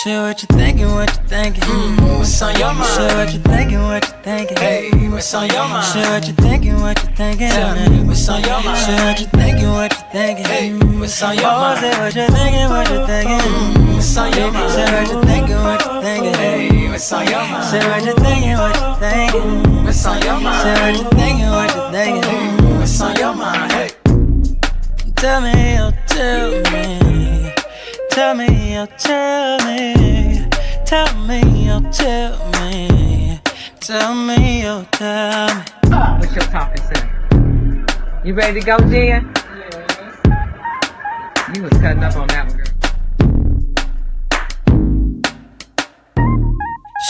Shit, what you thinking, what you thinking? What's on your mind? Shit, what you thinking, what you thinking? Hey, what's on your mind? Shit, what you thinking, what you thinking? Tell me, what's on your mind? Shit, what you thinking, what you thinking? Hey, what's on your Oh, mind? say what you thinking, what you thinking? What's on your mind? Say what you thinking, what you thinking? Hey, what's on your mind? Say what you thinking, what you thinking? What's on your mind? Say what you thinking, what you thinking? What's on your mind? Hey, Tell me, oh, tell me. Tell me, oh, tell me. Tell me, oh, tell me. Tell me, oh, tell me. What's your topic, sir? You ready to go, Jen? Yes. You was cutting up on that one, girl.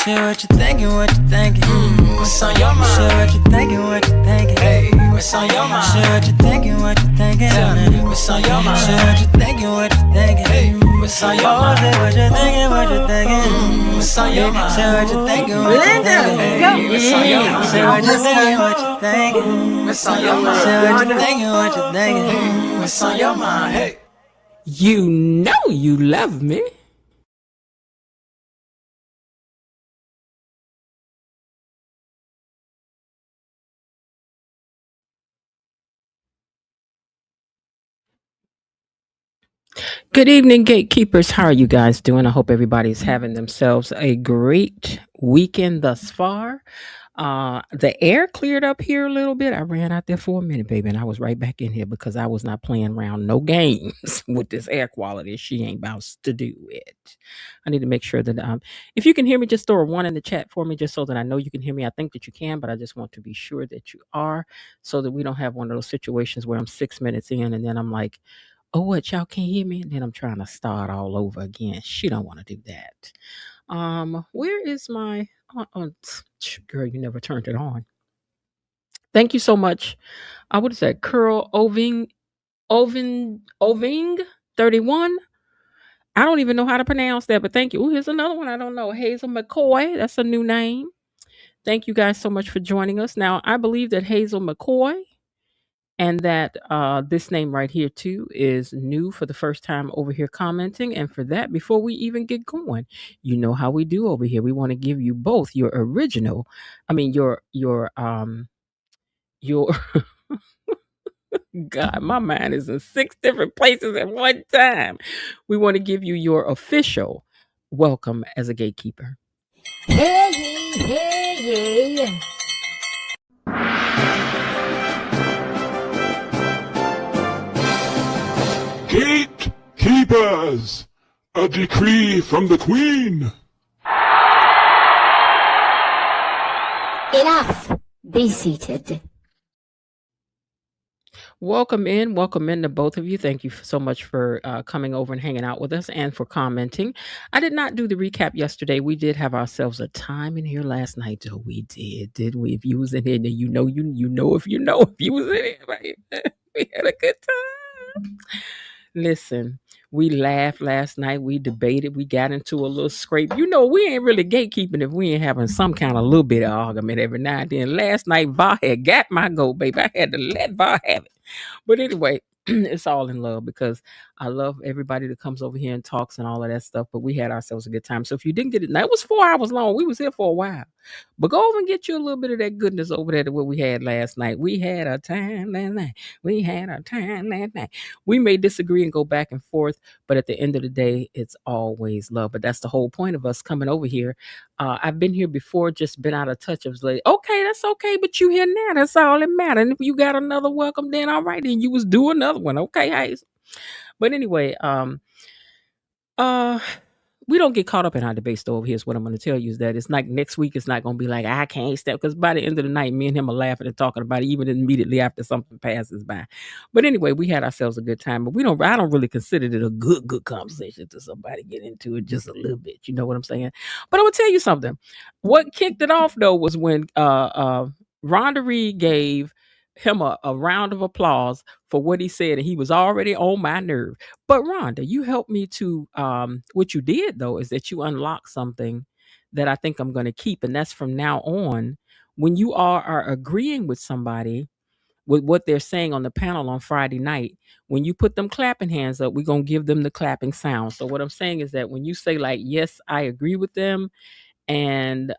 Shit, what you thinking, what you thinking? what's on your mind? Shit, what you thinking, what you thinking? Hey, what's on your mind? Shit, what you thinking, what you thinking? Tell me, what's on your mind? Shit, what you thinking, what you thinking? Hey, what's on your Oh, mind? say what you thinking, what you thinking? What's on your mind? Say what you thinking, what you thinking? Hey, what's on your mind? Say what you thinking, what you thinking? What's on your mind? Say what you thinking, what you thinking? What's on your mind? Hey, You know you love me. Good evening, gatekeepers. How are you guys doing? I hope everybody's having themselves a great weekend thus far. The air cleared up here a little bit. I ran out there for a minute, baby, and I was right back in here because I was not playing around no games with this air quality. She ain't about to do it. I need to make sure that if you can hear me, just throw a one in the chat for me, just so that I know you can hear me. I think that you can, but I just want to be sure that you are, so that we don't have one of those situations where I'm 6 minutes in and then I'm like, oh, what, y'all can't hear me? And then I'm trying to start all over again. She don't want to do that. Where is my girl? You never turned it on. Thank you so much. What is that? Curl Oving 31. I don't even know how to pronounce that, but thank you. Oh, here's another one I don't know. Hazel McCoy. That's a new name. Thank you guys so much for joining us. Now, I believe that Hazel McCoy and that this name right here too is new for the first time over here commenting. And for that, before we even get going, you know how we do over here. We want to give you both your original, I mean your God, my mind is in 6 different places at one time. We want to give you your official welcome as a gatekeeper. Hey, hey. Gatekeepers, a decree from the Queen. Enough. Be seated. Welcome in to both of you. Thank you so much for coming over and hanging out with us and for commenting. I did not do the recap yesterday. We did have ourselves a time in here last night. So we did we? If you was in here, then you know if you know if you was in here, right? We had a good time. Listen, we laughed last night. We debated. We got into a little scrape. You know, we ain't really gatekeeping if we ain't having some kind of little bit of argument every now and then. Last night, Va had got my goat, baby. I had to let Va have it. But anyway, it's all in love because I love everybody that comes over here and talks and all of that stuff. But we had ourselves a good time. So if you didn't get it, now it was 4 hours long. We was here for a while. But go over and get you a little bit of that goodness over there to what we had last night. We had a time last night. We had a time last night. We may disagree and go back and forth, but at the end of the day, it's always love. But that's the whole point of us coming over here. I've been here before, just been out of touch. I was like, okay, that's okay, but you here now. That's all that matters. And if you got another welcome, then all right, then you was do another one. Okay, Hazel. But anyway, we don't get caught up in our debates though. Over here is what I'm going to tell you is that it's like next week. It's not going to be like I can't step, because by the end of the night, me and him are laughing and talking about it, even immediately after something passes by. But anyway, we had ourselves a good time. But I don't really consider it a good conversation to somebody get into it just a little bit. You know what I'm saying? But I'm gonna tell you something. What kicked it off though was when Rhonda Reed gave him a round of applause for what he said, and he was already on my nerve. But Rhonda, you helped me to what you did though is that you unlocked something that I think I'm going to keep, and that's from now on, when you are agreeing with somebody, with what they're saying on the panel on Friday night. When you put them clapping hands up, we're going to give them the clapping sound. So what I'm saying is that when you say like, yes, I agree with them, and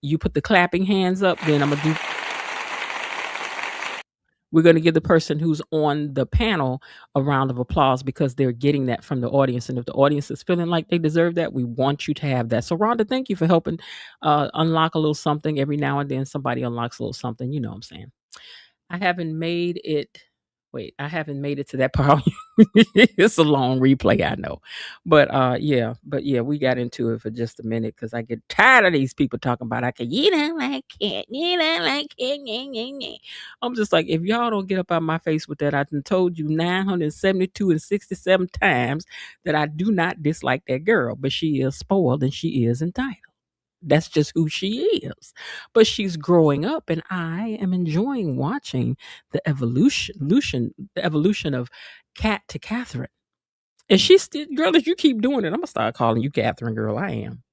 you put the clapping hands up, then we're going to give the person who's on the panel a round of applause because they're getting that from the audience. And if the audience is feeling like they deserve that, we want you to have that. So Rhonda, thank you for helping unlock a little something. Every now and then somebody unlocks a little something. You know what I'm saying? I haven't made it. Wait, I haven't made it to that part. It's a long replay, I know. But yeah, we got into it for just a minute because I get tired of these people talking about you don't like it, you don't like it. Nye, nye, nye. I'm just like, if y'all don't get up out my face with that, I done told you 972 and 67 times that I do not dislike that girl, but she is spoiled and she is entitled. That's just who she is. But she's growing up, and I am enjoying watching the evolution of Kat to Catherine. And she's still, girl, if you keep doing it, I'm gonna start calling you Catherine, girl. I am.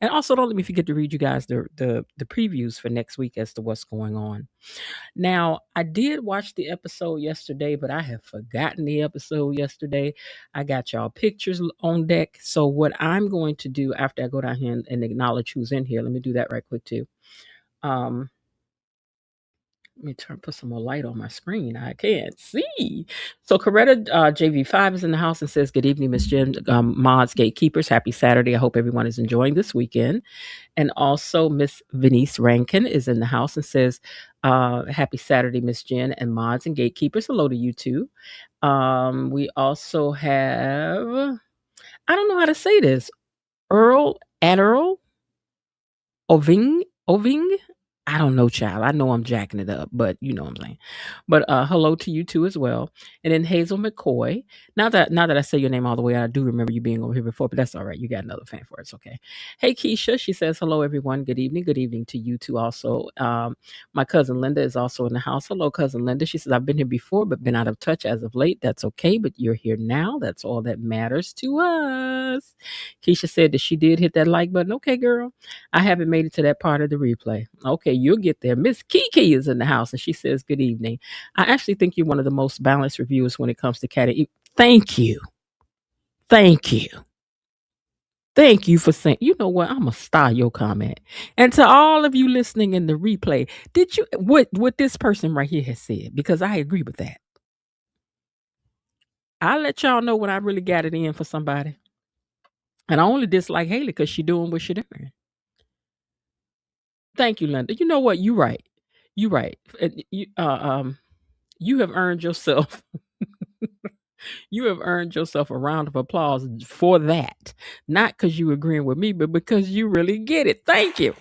And also, don't let me forget to read you guys the previews for next week as to what's going on. Now, I did watch the episode yesterday, but I have forgotten the episode yesterday. I got y'all pictures on deck. So what I'm going to do after I go down here and acknowledge who's in here, let me do that right quick too. Let me put some more light on my screen. I can't see. So Coretta JV5 is in the house and says, good evening, Miss Jim, mods, gatekeepers. Happy Saturday. I hope everyone is enjoying this weekend. And also Miss Venice Rankin is in the house and says, happy Saturday, Miss Jen, and mods and gatekeepers. Hello to you too. We also have, I don't know how to say this, Earl Oving. I don't know, child. I know I'm jacking it up, but you know what I'm saying. But hello to you too as well. And then Hazel McCoy. Now that I say your name all the way, I do remember you being over here before, but that's all right. You got another fan for it. It's okay. Hey Keisha, she says hello everyone. Good evening. Good evening to you too also. My cousin Linda is also in the house. Hello, cousin Linda. She says I've been here before, but been out of touch as of late. That's okay, but you're here now. That's all that matters to us. Keisha said that she did hit that like button. Okay, girl. I haven't made it to that part of the replay. Okay, you'll get there. Miss Kiki is in the house and she says, good evening. I actually think you're one of the most balanced reviewers when it comes to cat. Thank you. Thank you. Thank you for saying, you know what? I'm going to star your comment. And to all of you listening in the replay, did you, what this person right here has said, because I agree with that. I'll let y'all know when I really got it in for somebody. And I only dislike Haley because she doing what she doing. Thank you, Linda. You know what? You're right. You're right. You have earned yourself. You have earned yourself a round of applause for that. Not because you agreeing with me, but because you really get it. Thank you.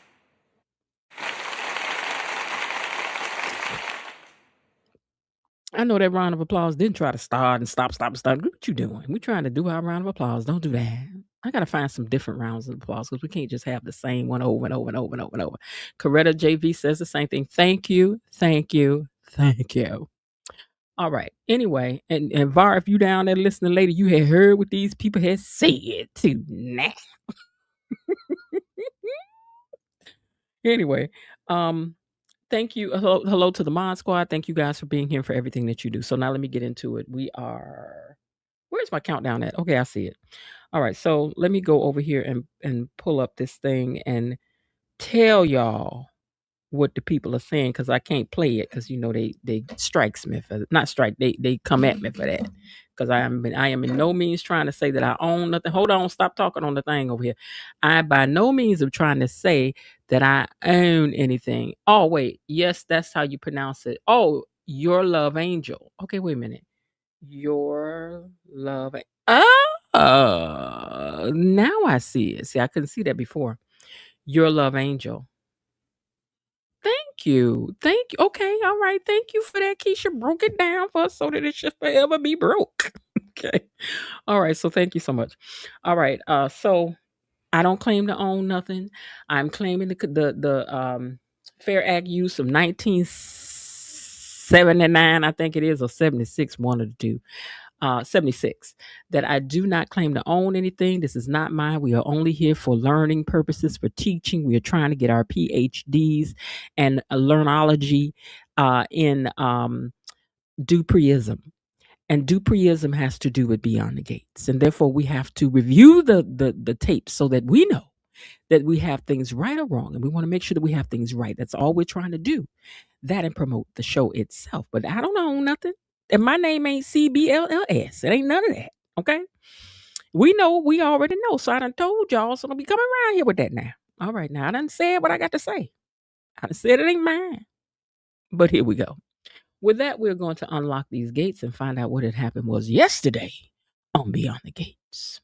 I know that round of applause didn't try to start and stop. What you doing? We're trying to do our round of applause. Don't do that. I got to find some different rounds of applause because we can't just have the same one over and over and over and over and over. Coretta JV says the same thing. Thank you. Thank you. Thank you. All right. Anyway, and Var, if you down there listening later, you had heard what these people had said too. Nah. Anyway, thank you. Hello to the Mod Squad. Thank you guys for being here for everything that you do. So now let me get into it. Where's my countdown at? Okay, I see it. All right. So let me go over here and pull up this thing and tell y'all what the people are saying because I can't play it because you know they strikes me for not strike they come at me for that because I am in no means trying to say that I own nothing. Hold on, stop talking on the thing over here. I by no means am trying to say that I own anything. Oh wait, yes, that's how you pronounce it. Oh, your love angel. Okay, wait a minute. Your love. Now I see it. See, I couldn't see that before. Your love angel. Thank you. Okay, all right. Thank you for that. Keisha broke it down for us so that it should forever be broke. Okay. All right. So thank you so much. All right. So I don't claim to own nothing. I'm claiming the Fair Act use of 1979, I think it is, or 76, one of the two. 76, that I do not claim to own anything. This is not mine. We are only here for learning purposes, for teaching. We are trying to get our PhDs and learnology in Dupreism. And Dupreism has to do with Beyond the Gates. And therefore, we have to review the tapes so that we know that we have things right or wrong. And we want to make sure that we have things right. That's all we're trying to do. That and promote the show itself. But I don't own nothing. And my name ain't CBLLS. It ain't none of that. Okay. We know, we already know. So I done told y'all. So don't be coming around here with that now. All right. Now I done said what I got to say. I done said it ain't mine. But here we go. With that, we're going to unlock these gates and find out what had happened was yesterday on Beyond the Gates.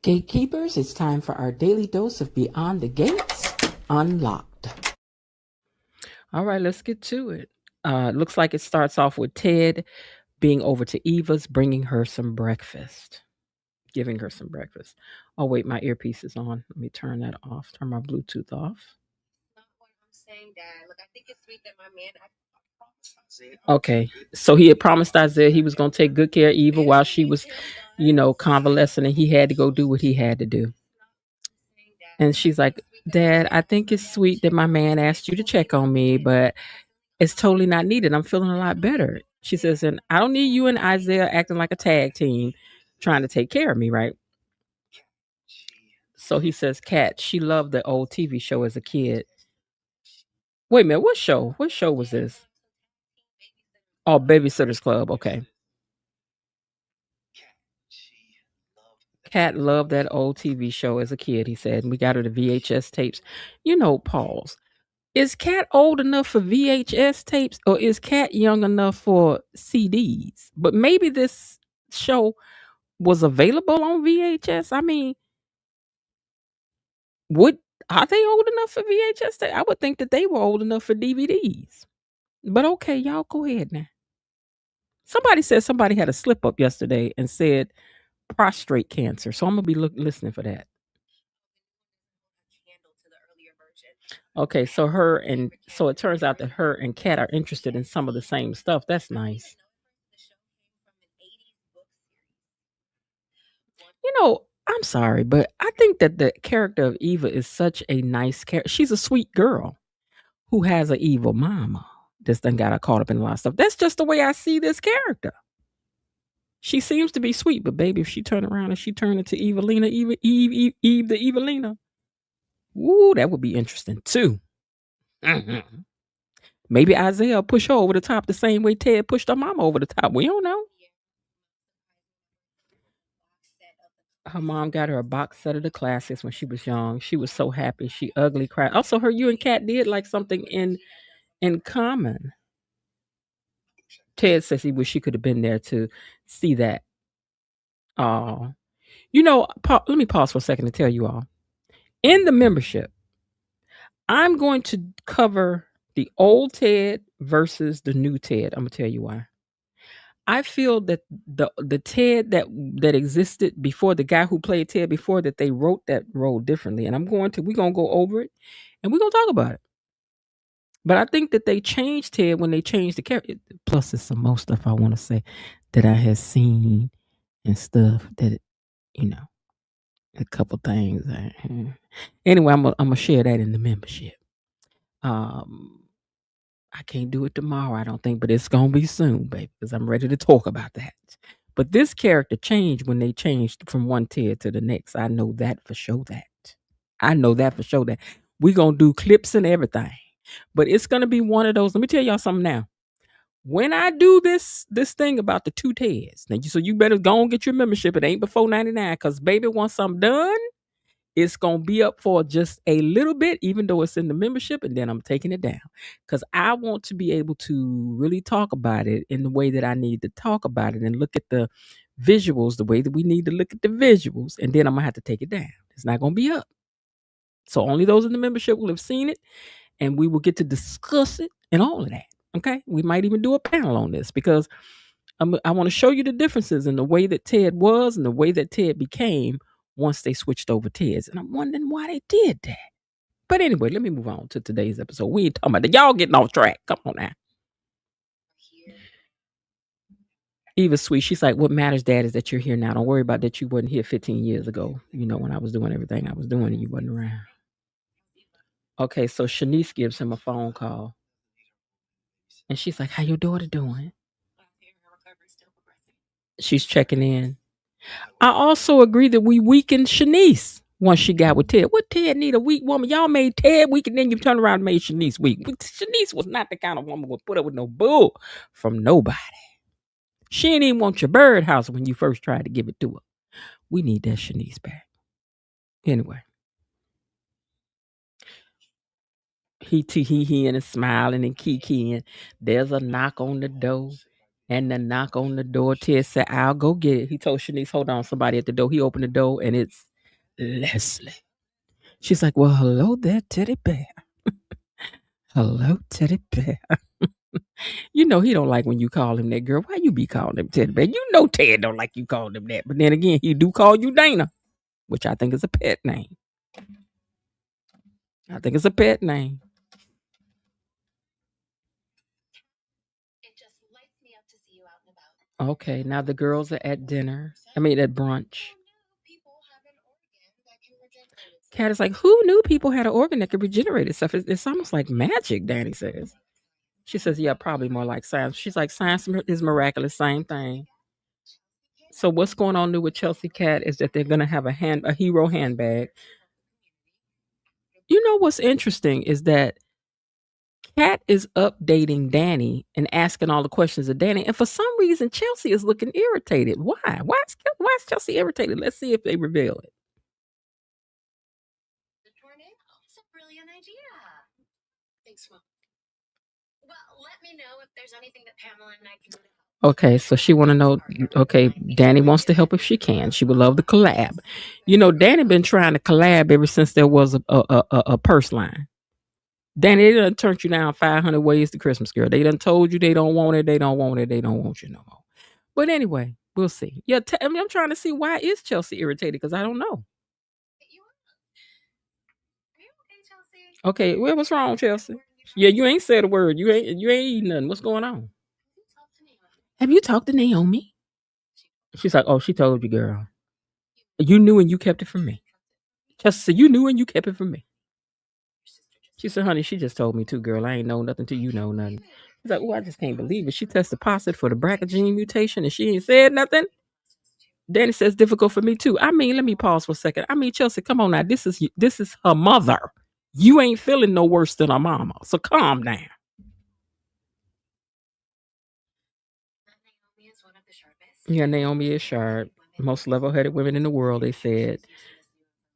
Gatekeepers, it's time for our daily dose of Beyond the Gates Unlocked. All right, let's get to it. Looks like it starts off with Ted being over to Eva's, bringing her some breakfast, giving her some breakfast. Oh, wait, my earpiece is on. Let me turn that off, turn my Bluetooth off. Okay, so he had promised Isaiah he was going to take good care of Eva while she was, convalescing, and he had to go do what he had to do. And she's like, Dad, I think it's sweet that my man asked you to check on me, but it's totally not needed. I'm feeling a lot better. She says, and I don't need you and Isaiah acting like a tag team trying to take care of me, right? So he says, Kat, she loved the old TV show as a kid. Wait a minute, what show? What show was this? Oh, Babysitter's Club. Okay. Kat loved that old TV show as a kid, he said. And we got her the VHS tapes. Pause. Is Kat old enough for VHS tapes or is Kat young enough for CDs? But maybe this show was available on VHS. I mean, are they old enough for VHS tape? I would think that they were old enough for DVDs. But okay, y'all go ahead now. Somebody said somebody had a slip up yesterday and said prostate cancer. So I'm going to be listening for that. Okay, so it turns out that her and Kat are interested in some of the same stuff. That's nice. I'm sorry, but I think that the character of Eva is such a nice character. She's a sweet girl who has an evil mama. This thing got her caught up in a lot of stuff. That's just the way I see this character. She seems to be sweet, but baby, if she turned around and she turned into Evelina, Eve the Evelina, ooh, that would be interesting too. Mm-hmm. Maybe Isaiah will push her over the top the same way Ted pushed her mama over the top. We don't know. Her mom got her a box set of the classics when she was young. She was so happy. She ugly cried. Also, you and Kat did like something in common. Ted says he wish she could have been there to see that. Oh, let me pause for a second to tell you all. In the membership, I'm going to cover the old Ted versus the new Ted. I'm gonna tell you why. I feel that the Ted that existed before, the guy who played Ted before, that they wrote that role differently. And we're gonna go over it and we're gonna talk about it. But I think that they changed Ted when they changed the character. Plus, there's some more stuff I want to say that I have seen and stuff that, a couple things. Anyway, I'm gonna share that in the membership. I can't do it tomorrow, I don't think, but it's gonna be soon, baby, because I'm ready to talk about that. But this character changed when they changed from one Ted to the next. I know that for sure. That we're gonna do clips and everything. But it's gonna be one of those. Let me tell y'all something now. When I do this thing about the two Teds, so you better go and get your membership. It ain't before 99, because baby, once I'm done, it's gonna be up for just a little bit, even though it's in the membership, and then I'm taking it down. Because I want to be able to really talk about it in the way that I need to talk about it and look at the visuals the way that we need to look at the visuals, and then I'm gonna have to take it down. It's not gonna be up. So only those in the membership will have seen it, and we will get to discuss it and all of that. Okay, we might even do a panel on this because I want to show you the differences in the way that Ted was and the way that Ted became once they switched over Teds. And I'm wondering why they did that. But anyway, let me move on to today's episode. We ain't talking about that. Y'all getting off track. Come on now. Eva's sweet. She's like, what matters, Dad, is that you're here now. Don't worry about that you wasn't here 15 years ago. When I was doing everything I was doing and you wasn't around. Okay, so Shanice gives him a phone call. And she's like, how your daughter doing? She's checking in. I also agree that we weakened Shanice once she got with Ted. What Ted need a weak woman? Y'all made Ted weak and then you turn around and made Shanice weak. Shanice was not the kind of woman who would put up with no bull from nobody. She didn't even want your birdhouse when you first tried to give it to her. We need that Shanice back. Anyway. He and smiling and kikiing. There's a knock on the door. And the knock on the door, Ted said, I'll go get it. He told Shanice, hold on, somebody at the door. He opened the door and it's Leslie. She's like, well, hello there, teddy bear. Hello, teddy bear. You know he don't like when you call him that, girl. Why you be calling him teddy bear? You know Ted don't like you calling him that. But then again, he do call you Dana, which I think is a pet name. I think it's a pet name. Okay, now the girls are at dinner. I mean, at brunch. Kat is like, who knew people had an organ that could regenerate itself? It's almost like magic, Dani says. She says, yeah, probably more like science. She's like, science is miraculous, same thing. So what's going on new with Chelsea Cat is that they're going to have a hero handbag. You know what's interesting is that Kat is updating Dani and asking all the questions of Dani. And for some reason, Chelsea is looking irritated. Why? Why is Chelsea irritated? Let's see if they reveal it. The tornado is a brilliant idea. Thanks, Mom. Well, let me know if there's anything that Pamela and I can do. Okay, so she want to know. Okay, Dani wants to help if she can. She would love to collab. You know, Dani been trying to collab ever since there was a purse line. Dani, they done turned you down 500 ways to Christmas, girl. They done told you they don't want it. They don't want it. They don't want you no more. But anyway, we'll see. Yeah, I mean, I'm trying to see why is Chelsea irritated because I don't know. Okay, what's wrong, Chelsea? Yeah, you ain't said a word. You ain't eating nothing. What's going on? Have you talked to Naomi? She's like, oh, she told you, girl. You knew and you kept it from me. Chelsea said, you knew and you kept it from me. She said, honey, she just told me too, girl. I ain't know nothing till you know nothing. She's like, oh, I just can't believe it. She tested positive for the BRCA gene mutation and she ain't said nothing. Dani says difficult for me too. I mean, let me pause for a second. I mean, Chelsea, come on now. This is her mother. You ain't feeling no worse than her mama. So calm down. Yeah, Naomi is sharp. Most level-headed women in the world, they said.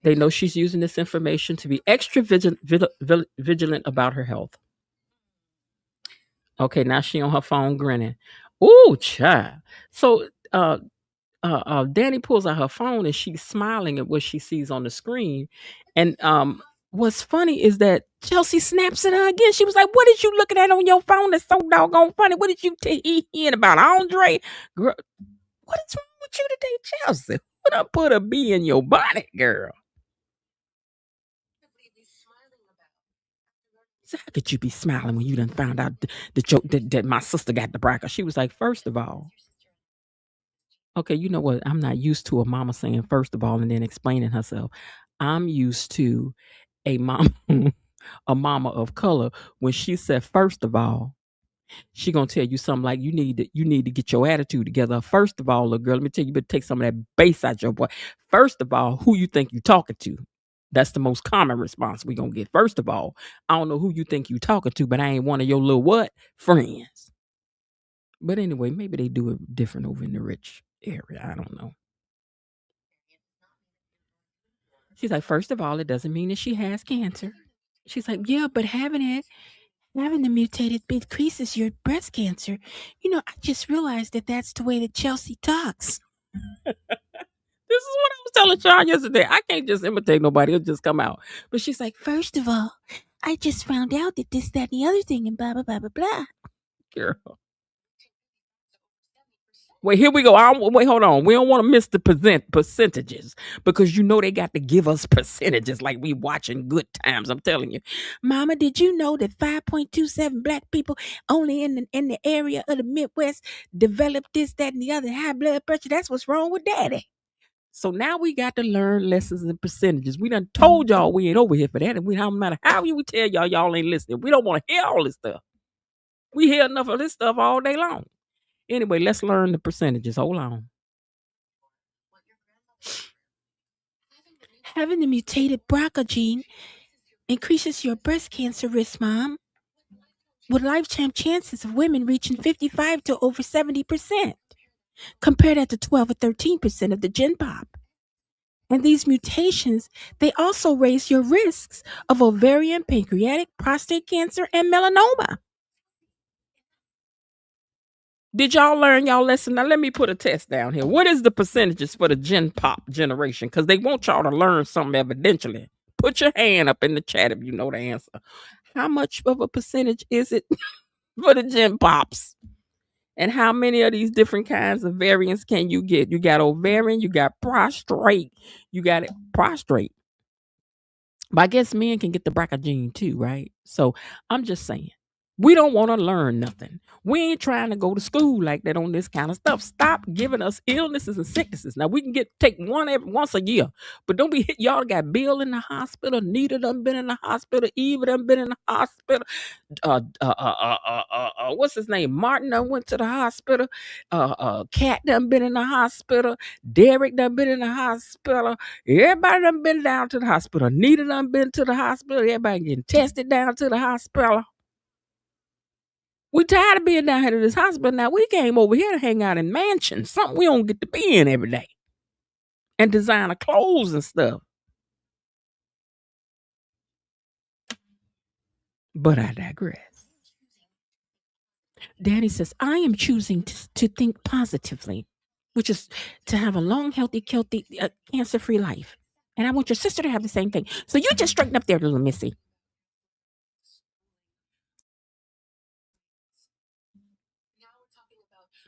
They know she's using this information to be extra vigilant about her health. Okay, now she on her phone grinning. Ooh, child. So Dani pulls out her phone and she's smiling at what she sees on the screen. And what's funny is that Chelsea snaps at her again. She was like, what is you looking at on your phone that's so doggone funny? What did you hearing about Andre? Girl, what is wrong with you today, Chelsea? What I put a bee in your bonnet, girl? So how could you be smiling when you done found out that my sister got the BRCA? She was like, first of all, okay, you know what? I'm not used to a mama saying first of all and then explaining herself. I'm used to a mama, a mama of color. When she said first of all, she gonna tell you something like you need to get your attitude together. First of all, little girl, let me tell you, better take some of that bass out your boy. First of all, who you think you talking to? That's the most common response we gonna get. First of all, I don't know who you think you talking to, but I ain't one of your little what friends. But anyway, maybe they do it different over in the rich area. I don't know. She's like, first of all, it doesn't mean that she has cancer. She's like, yeah, but having the mutated increases your breast cancer. You know, I just realized that that's the way that Chelsea talks. This is what I was telling Sean yesterday. I can't just imitate nobody. It'll just come out. But she's like, first of all, I just found out that this, that, and the other thing and blah, blah, blah, blah, blah. Girl. Wait, here we go. Wait, hold on. We don't want to miss the percentages because you know they got to give us percentages like we watching Good Times. I'm telling you. Mama, did you know that 5.27 black people only in the area of the Midwest developed this, that, and the other high blood pressure? That's what's wrong with daddy. So now we got to learn lessons and percentages. We done told y'all we ain't over here for that. And no matter how we tell y'all ain't listening. We don't want to hear all this stuff. We hear enough of this stuff all day long. Anyway, let's learn the percentages. Hold on. Having the mutated BRCA gene increases your breast cancer risk, Mom, with lifetime chances of women reaching 55 to over 70%, compared to 12 or 13% of the gen pop. And these mutations, they also raise your risks of ovarian, pancreatic, prostate cancer, and melanoma. Did y'all learn y'all lesson? Now let me put a test down here. What is the percentages for the gen pop generation? Because they want y'all to learn something evidentially. Put your hand up in the chat if you know the answer. How much of a percentage is it for the gen pops? And how many of these different kinds of variants can you get? You got ovarian, you got prostrate, you got it prostrate. But I guess men can get the BRCA gene too, right? So I'm just saying, we don't want to learn nothing. We ain't trying to go to school like that on this kind of stuff. Stop giving us illnesses and sicknesses. Now we can take one once a year, but don't be hit. Y'all got Bill in the hospital. Nita done been in the hospital. Eva done been in the hospital. What's his name? Martin done went to the hospital. Cat done been in the hospital. Derek done been in the hospital. Everybody done been down to the hospital. Nita done been to the hospital. Everybody getting tested down to the hospital. We tired of being down here to this hospital. Now we came over here to hang out in mansions, something we don't get to be in every day, and designer clothes and stuff. But I digress. Dani says, I am choosing to think positively, which is to have a long, healthy, cancer-free life. And I want your sister to have the same thing. So you just straighten up there, little missy.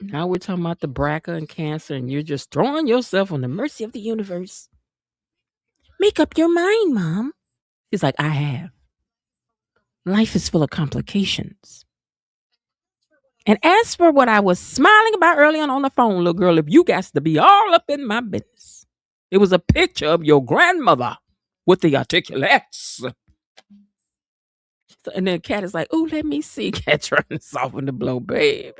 Now we're talking about the BRCA and cancer, and you're just throwing yourself on the mercy of the universe. Make up your mind, Mom. She's like, I have. Life is full of complications. And as for what I was smiling about early on the phone, little girl, if you got to be all up in my business, it was a picture of your grandmother with the articulates. And then Cat is like, oh, let me see. Cat trying to soften the blow, baby.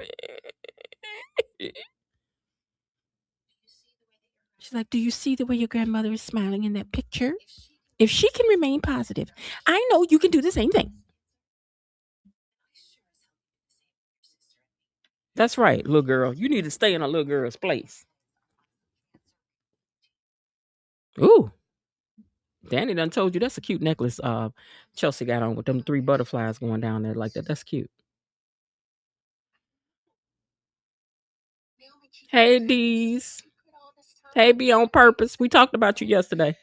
She's like, do you see the way your grandmother is smiling in that picture? If she can remain positive, I know you can do the same thing. That's right, little girl. You need to stay in a little girl's place. Ooh. Dani done told you that's a cute necklace Chelsea got on with them 3 butterflies going down there like that. That's cute. Hey, Dees. Hey, Be On Purpose. We talked about you yesterday.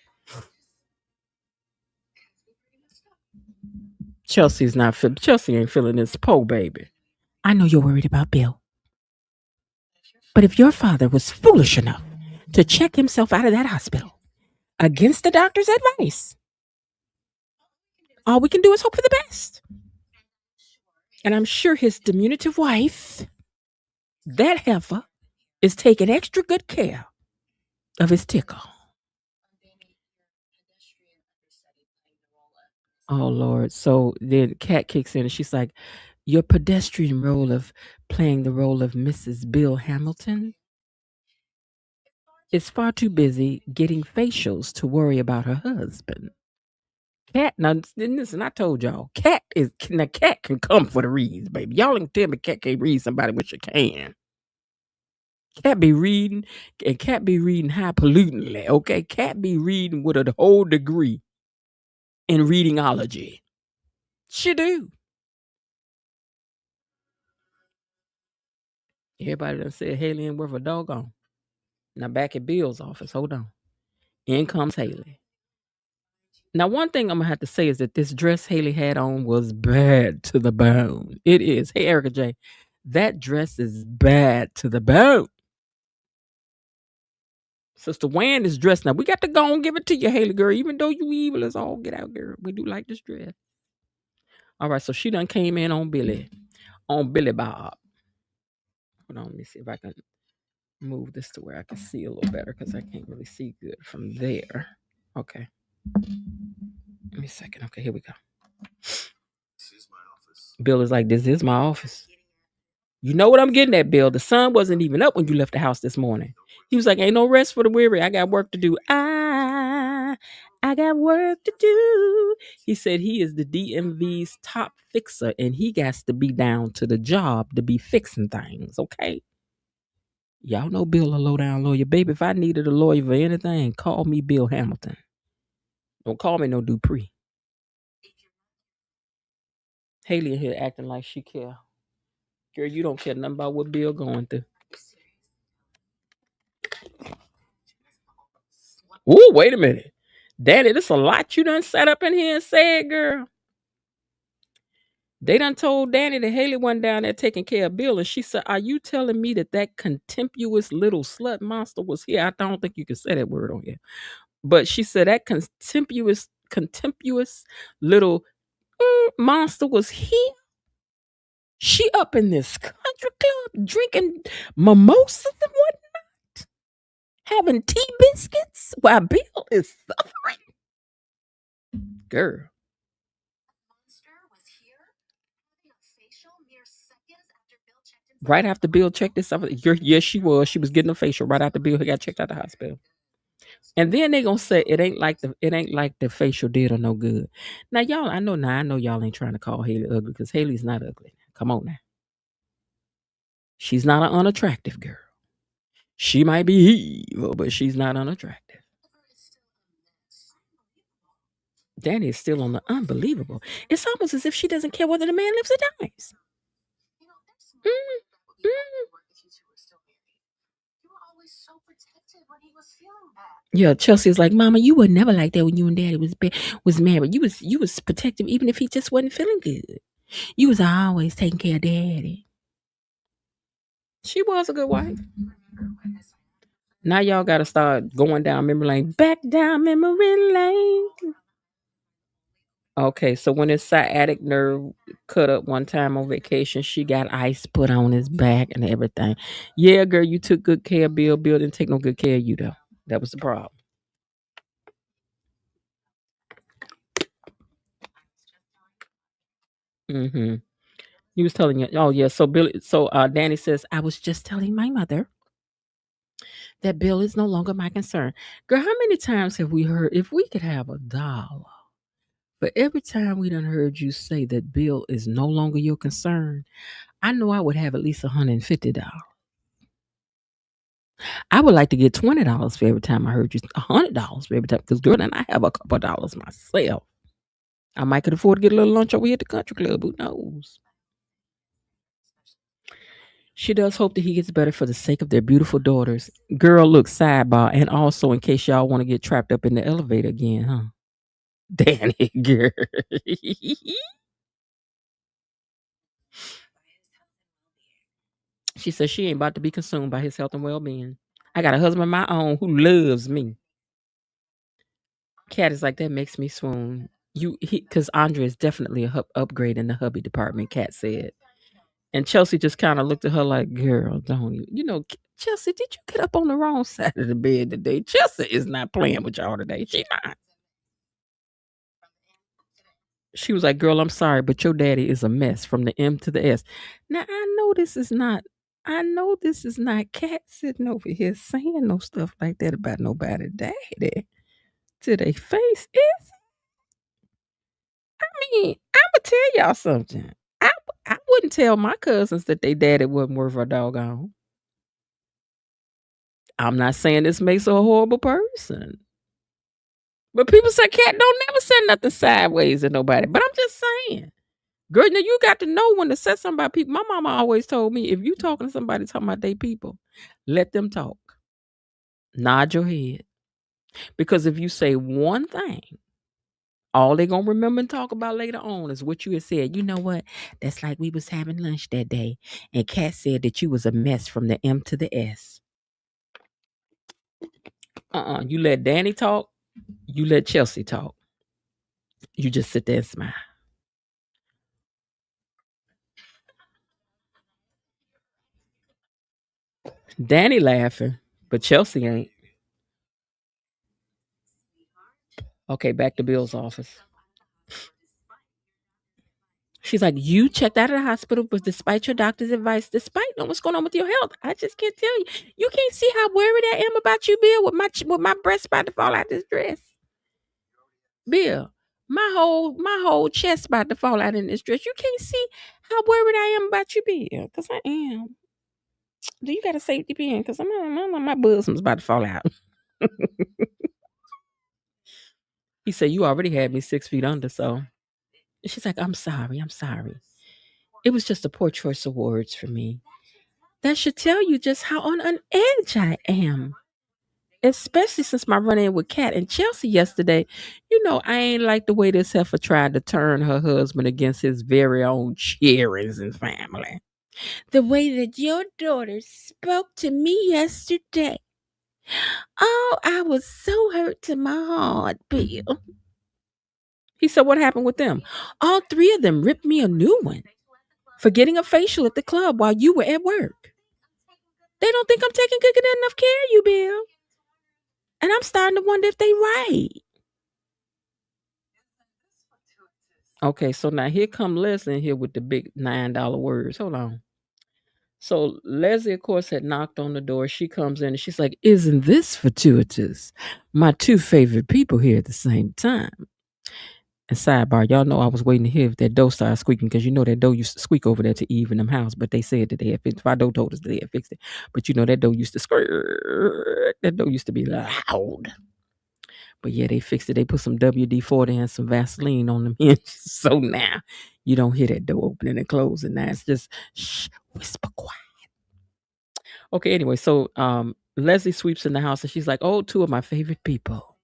Chelsea's not Chelsea ain't feeling this po baby. I know you're worried about Bill. But if your father was foolish enough to check himself out of that hospital against the doctor's advice, all we can do is hope for the best. And I'm sure his diminutive wife, that heifer, is taking extra good care of his tickle. Oh, Lord. So then Kat kicks in and she's like, your pedestrian role of playing the role of Mrs. Bill Hamilton is far too busy getting facials to worry about her husband. Cat, now listen, I told y'all, Cat can come for the reads, baby. Y'all ain't tell me Cat can't read somebody when she can. Cat be reading, and Cat be reading high pollutingly, okay? Cat be reading with a whole degree in readingology. She do. Everybody done said Haley ain't worth a doggone. Now back at Bill's office, hold on. In comes Haley. Now, one thing I'm gonna have to say is that this dress Haley had on was bad to the bone. It is. Hey, Erica J, that dress is bad to the bone. Sister Wan is dressed now. We got to go and give it to you, Haley girl. Even though you evil as all get out, girl. We do like this dress. All right, so she done came in on Billy Bob. Hold on, let me see if I can move this to where I can see a little better because I can't really see good from there. Okay. Give me a second. Okay, here we go. This is my office. Bill is like, this is my office. You know what I'm getting at, Bill? The sun wasn't even up when you left the house this morning. He was like, ain't no rest for the weary. I got work to do. I got work to do. He said he is the DMV's top fixer and he got to be down to the job to be fixing things, okay? Y'all know Bill a low down lawyer. Baby, if I needed a lawyer for anything, call me Bill Hamilton. Don't call me no Dupree. Haley in here acting like she care. Girl, you don't care nothing about what Bill going through. Ooh, wait a minute. Daddy, this a lot you done sat up in here and said, girl. They done told Dani that Haley went down there taking care of Bill, and she said, are you telling me that contemptuous little slut monster was here? I don't think you can say that word on here. But she said that contemptuous little monster was here. She up in this country club drinking mimosas and whatnot, having tea biscuits while Bill is suffering. Girl. Right after Bill checked this out, yes, she was. She was getting a facial right after Bill got checked out the hospital. And then they gonna say it ain't like the facial did her no good. Now y'all, I know y'all ain't trying to call Haley ugly because Haley's not ugly. Come on now. She's not an unattractive girl. She might be evil, but she's not unattractive. Dani is still on the unbelievable. It's almost as if she doesn't care whether the man lives or dies. Yeah, Chelsea is like, Mama, you were never like that when you and Daddy was married. You was protective even if he just wasn't feeling good. You was always taking care of Daddy. She was a good wife. Now y'all got to start going down memory lane. Back down memory lane. Okay, so when his sciatic nerve cut up one time on vacation, she got ice put on his back and everything. Yeah, girl, you took good care of Bill. Bill didn't take no good care of you, though. That was the problem. Mm-hmm. He was telling you, oh, yeah. So Dani says, I was just telling my mother that Bill is no longer my concern. Girl, how many times have we heard, if we could have $1 for every time we done heard you say that Bill is no longer your concern, I know I would have at least $150. I would like to get $20 for every time I heard you, $100 for every time, because girl, then I have a couple of dollars myself. I might could afford to get a little lunch over here at the country club. Who knows? She does hope that he gets better for the sake of their beautiful daughters. Girl, look, sidebar, and also in case y'all want to get trapped up in the elevator again, huh? Dani, girl. She says she ain't about to be consumed by his health and well-being. I got a husband of my own who loves me. Cat is like, that makes me swoon. Because Andre is definitely a upgrade in the hubby department, Cat said. And Chelsea just kind of looked at her like, girl, don't you know, Chelsea, did you get up on the wrong side of the bed today? Chelsea is not playing with y'all today. She not. She was like, girl, I'm sorry, but your daddy is a mess from the M to the S. Now, I know this is not Cat sitting over here saying no stuff like that about nobody daddy to their face. I'm going to tell y'all something. I wouldn't tell my cousins that they daddy wasn't worth a doggone. I'm not saying this makes her a horrible person. But people say Cat don't never say nothing sideways to nobody. But I'm just saying. Girl, now you got to know when to say something about people. My mama always told me, if you talking to somebody talking about they people, let them talk. Nod your head. Because if you say one thing, all they gonna remember and talk about later on is what you had said. You know what? That's like we was having lunch that day, and Kat said that you was a mess from the M to the S. You let Dani talk. You let Chelsea talk. You just sit there and smile. Dani laughing, but Chelsea ain't. Okay, back to Bill's office. She's like, you checked out of the hospital, but despite your doctor's advice, despite knowing what's going on with your health, I just can't tell you. You can't see how worried I am about you, Bill, with my breast about to fall out this dress. Bill, my whole chest about to fall out in this dress. You can't see how worried I am about you, Bill, because I am. Do you got a safety pin? Because my bosoms about to fall out. He said, you already had me 6 feet under, so. She's like, I'm sorry. It was just a poor choice of words for me. That should tell you just how on an edge I am. Especially since my run-in with Kat and Chelsea yesterday. You know, I ain't like the way this heifer tried to turn her husband against his very own cherries and family. The way that your daughter spoke to me yesterday. Oh, I was so hurt to my heart, Bill. He said, what happened with them? All three of them ripped me a new one for getting a facial at the club while you were at work. They don't think I'm taking good enough care of you, Bill. And I'm starting to wonder if they right. Okay, so now here come Leslie in here with the big $9 words. Hold on. So Leslie, of course, had knocked on the door. She comes in and she's like, isn't this fortuitous? My two favorite people here at the same time. And sidebar, y'all know I was waiting to hear if that door started squeaking because you know that door used to squeak over there to Eve in them house, but they said that they had fixed it. Fido told us that they had fixed it. But you know that door used to squeak. That door used to be loud. But yeah, they fixed it. They put some WD-40 and some Vaseline on them hinges. So now you don't hear that door opening and closing. Now it's just shh, whisper quiet. Okay, anyway, so Leslie sweeps in the house and she's like, oh, two of my favorite people.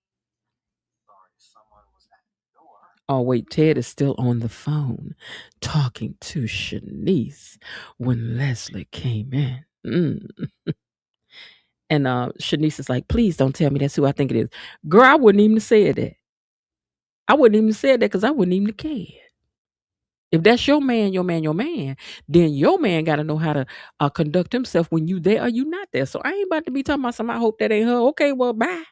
Oh, wait, Ted is still on the phone talking to Shanice when Leslie came in. And Shanice is like, please don't tell me that's who I think it is. Girl, I wouldn't even have said that. I wouldn't even have said that because I wouldn't even have cared. If that's your man, then your man got to know how to conduct himself when you there or you not there. So I ain't about to be talking about something. I hope that ain't her. Okay, well, bye.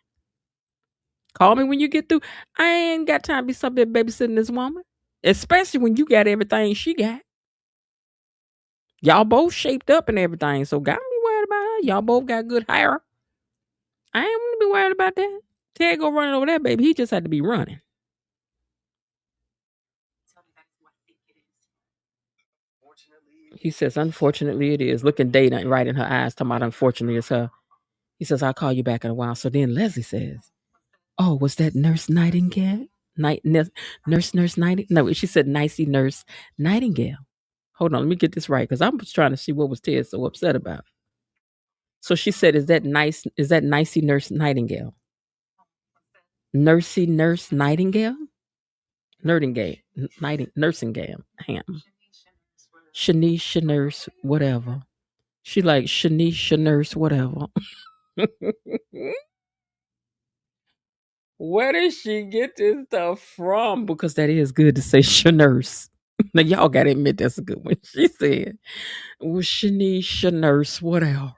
Call me when you get through. I ain't got time to be something babysitting this woman, especially when you got everything she got. Y'all both shaped up and everything, so got me worried about her. Y'all both got good hair. I ain't want to be worried about that. Ted go running over there, baby. He just had to be running. He says, unfortunately it is. Looking Dana right in her eyes, talking about unfortunately it's her. He says, I'll call you back in a while. So then Leslie says, oh, was that Nurse Nightingale? Nurse Nightingale? No, she said Nicey Nurse Nightingale. Hold on, let me get this right because I was trying to see what was Ted so upset about. So she said, is that Nicey Nurse Nightingale? Nursey Nurse Nightingale? Nursingale. Ham. Shanice Nurse, whatever. She like Shanice Nurse, whatever. Where did she get this stuff from? Because that is good to say Nurse. Now y'all gotta admit that's a good one. She said, well, Shanice Nurse, whatever.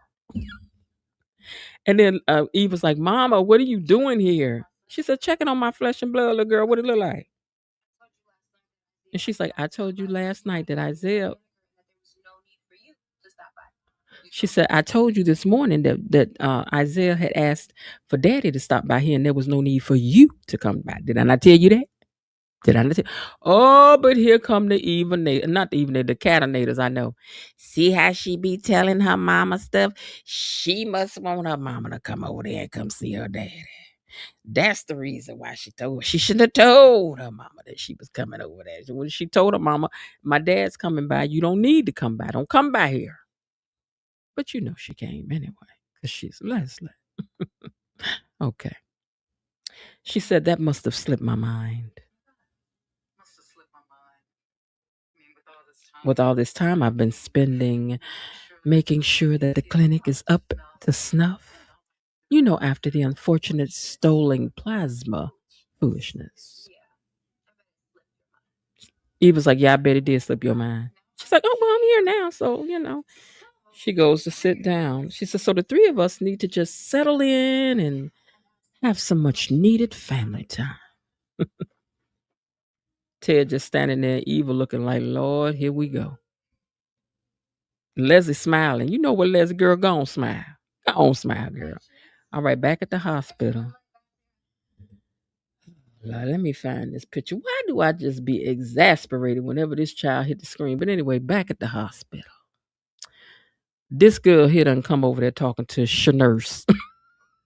And then Eve was like, Mama, what are you doing here? She said, checking on my flesh and blood, little girl. What it look like? And she's like, I told you last night that Isaiah. She said, I told you this morning that Isaiah had asked for Daddy to stop by here and there was no need for you to come by. Did I not tell you that? Did I not tell you? Oh, but here come the not the the catanators, I know. See how she be telling her mama stuff? She must want her mama to come over there and come see her daddy. That's the reason why she told her. She shouldn't have told her mama that she was coming over there. When she told her mama, my dad's coming by, you don't need to come by. Don't come by here. But you know she came anyway, because she's Leslie. Okay. She said that must have slipped my mind. With all this time I've been spending making sure that the clinic is up to snuff. You know, after the unfortunate stolen plasma foolishness. Eve was like, yeah, I bet it did slip your mind. She's like, oh, well, I'm here now, so, you know. She goes to sit down. She says, so the three of us need to just settle in and have some much needed family time. Ted just standing there, evil looking like, Lord, here we go. Leslie smiling. You know what, Leslie, girl, go on smile. Go on smile, girl. All right, back at the hospital. Let me find this picture. Why do I just be exasperated whenever this child hit the screen? But anyway, back at the hospital. This girl here done come over there talking to Shanurse.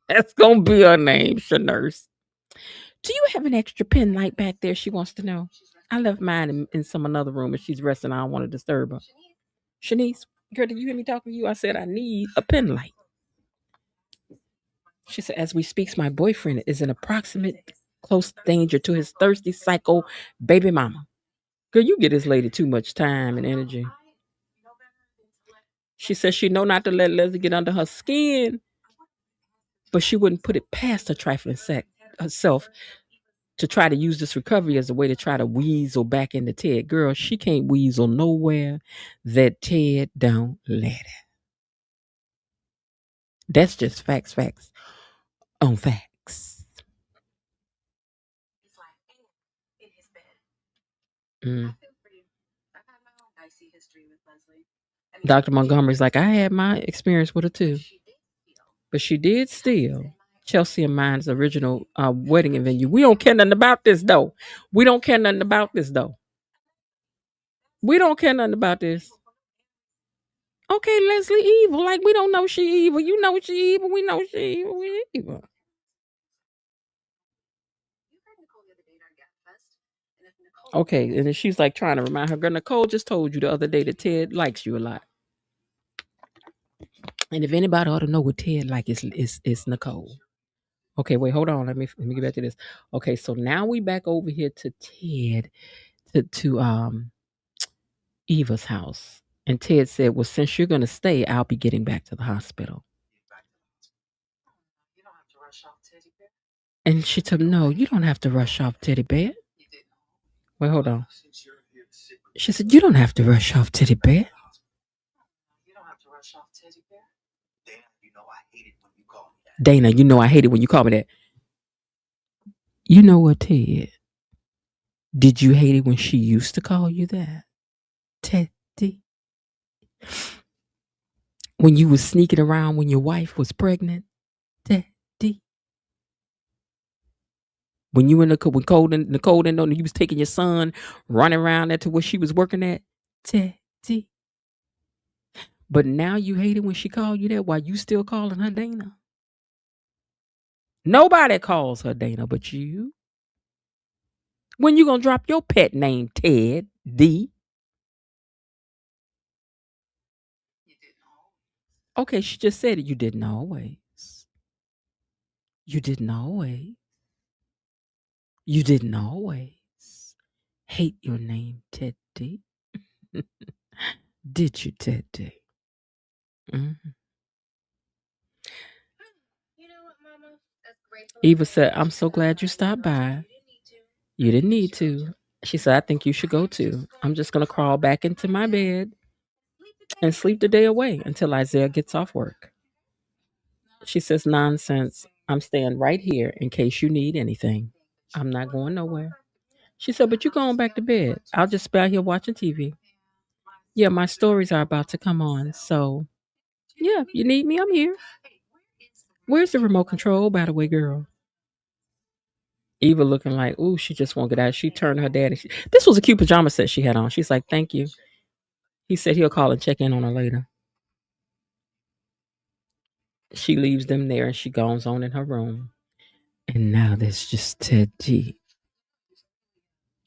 That's gonna be her name, Shanurse. Do you have an extra pen light back there? She wants to know. I left mine in some another room and she's resting. I don't want to disturb her. Shanice, girl, did you hear me talking to you? I said I need a pen light. She said, as we speak, my boyfriend is in approximate close danger to his thirsty psycho baby mama. Girl, you get this lady too much time and energy. She says she know not to let Leslie get under her skin, but she wouldn't put it past her trifling herself to try to use this recovery as a way to try to weasel back into Ted. Girl, she can't weasel nowhere that Ted don't let her. That's just facts on facts. Mm. Dr. Montgomery's like, I had my experience with her too. But she did steal Chelsea and mine's original wedding venue. We don't care nothing about this, though. We don't care nothing about this. Okay, Leslie evil. Like, we don't know she evil. You know she evil. We know she evil. We evil. Okay, and then she's like trying to remind her, girl, Nicole just told you the other day that Ted likes you a lot. And if anybody ought to know what Ted like, it's Nicole. Okay, wait, hold on. Let me get back to this. Okay, so now we back over here to Ted, to Eva's house. And Ted said, well, since you're gonna stay, I'll be getting back to the hospital. And she told him, no, you don't have to rush off, Teddy Bear. Wait, hold on. She said, you don't have to rush off, Teddy Bear. Dana, you know I hate it when you call me that. You know what, Ted? Did you hate it when she used to call you that? Teddy? When you was sneaking around when your wife was pregnant? Teddy? When you and Nicole didn't know you was taking your son running around there to where she was working at? Teddy? But now you hate it when she called you that while you still calling her Dana? Nobody calls her Dana but you. When you gonna drop your pet name, Ted D? Okay, she just said it. You didn't always. You didn't always. You didn't always hate your name, Teddy. Did you, Teddy? Mm-hmm. Eva said, I'm so glad you stopped by. You didn't need to. She said, I think you should go too. I'm just going to crawl back into my bed and sleep the day away until Isaiah gets off work. She says, nonsense. I'm staying right here in case you need anything. I'm not going nowhere. She said, but you're going back to bed. I'll just stay out here watching TV. Yeah, my stories are about to come on. So, yeah, if you need me, I'm here. Where's the remote control, by the way, girl? Eva looking like, ooh, she just won't get out. She turned her dad. This was a cute pajama set she had on. She's like, thank you. He said he'll call and check in on her later. She leaves them there and she goes on in her room. And now there's just Ted G.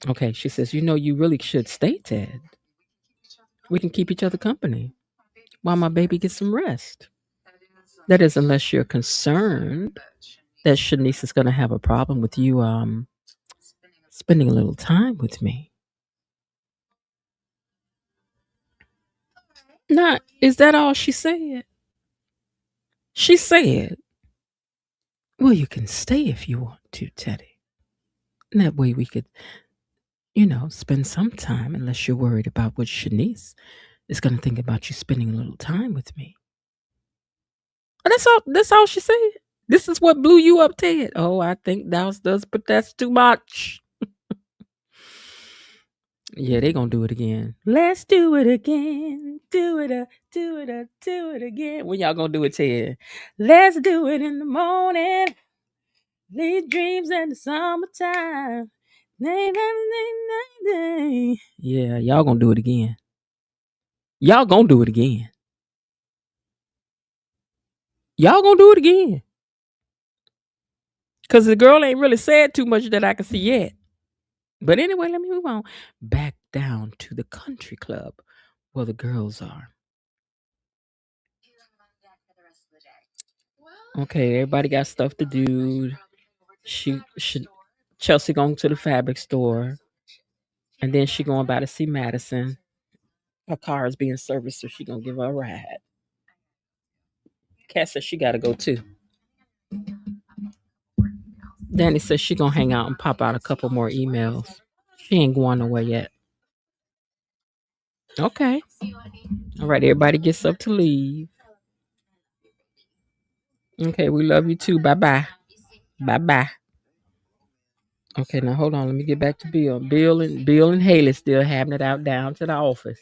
Okay, she says, you know, you really should stay, Ted. We can keep each other company while my baby gets some rest. That is, unless you're concerned that Shanice is going to have a problem with you spending a little time with me. Nah, is that all she said? She said, well, you can stay if you want to, Teddy. And that way we could, spend some time, unless you're worried about what Shanice is going to think about you spending a little time with me. And that's all she said. This is what blew you up, Ted. Oh, I think that does, but that's too much. Yeah, they gonna do it again. Let's do it again. Do it up, do it up, do it again. When y'all gonna do it, Ted? Let's do it in the morning. Leave dreams in the summertime. Yeah, y'all gonna do it again. Y'all gonna do it again. Y'all gonna do it again. Cause the girl ain't really said too much that I can see yet. But anyway, let me move on. Back down to the country club where the girls are. Okay, everybody got stuff to do. She Chelsea going to the fabric store, and then she going by to see Madison. Her car is being serviced, so she gonna give her a ride. Kat says she gotta go too. Dani says she gonna hang out and pop out a couple more emails. She ain't going nowhere yet. Okay. All right, everybody gets up to leave. Okay, we love you too. Bye bye. Bye bye. Okay, now hold on. Let me get back to Bill. Bill and Haley still having it out down to the office.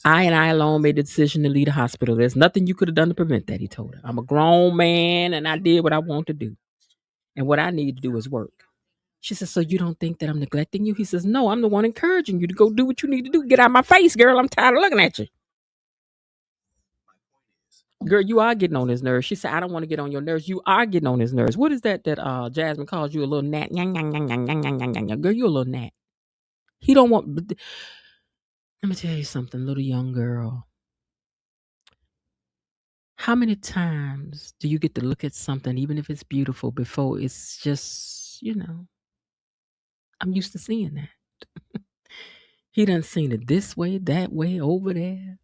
I alone made the decision to leave the hospital. There's nothing you could have done to prevent that, he told her. I'm a grown man and I did what I want to do. And what I need to do is work. She says, so you don't think that I'm neglecting you? He says, no, I'm the one encouraging you to go do what you need to do. Get out of my face, girl. I'm tired of looking at you. Girl, you are getting on his nerves. She said, I don't want to get on your nerves. You are getting on his nerves. What is that Jasmine calls you a little gnat? Girl, you a little gnat. He don't want. Let me tell you something, little young girl. How many times do you get to look at something, even if it's beautiful, before it's just, I'm used to seeing that. He done seen it this way, that way, over there,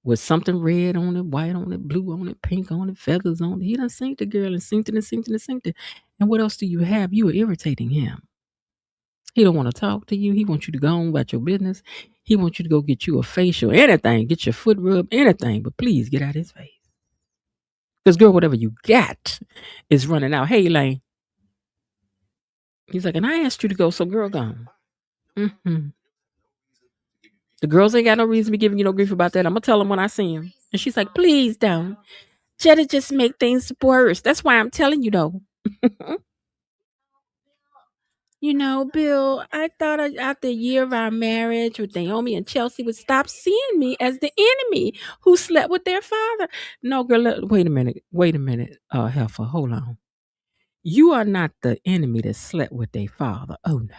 with something red on it, white on it, blue on it, pink on it, feathers on it. He done seen the girl and seen it and seen it and seen it. And what else do you have? You are irritating him. He don't want to talk to you. He wants you to go on about your business. He wants you to go get you a facial, anything, get your foot rubbed, anything. But please get out his face. Because, girl, whatever you got is running out. Hey, Elaine. He's like, and I asked you to go, so girl, gone. Mm-hmm. The girls ain't got no reason to be giving you no grief about that. I'm going to tell them when I see him. And she's like, please don't. Jetta just make things worse. That's why I'm telling you, though. Bill, I thought after a year of our marriage with Naomi and Chelsea would stop seeing me as the enemy who slept with their father. No, girl, wait a minute. Heifer, hold on. You are not the enemy that slept with their father. Oh, no.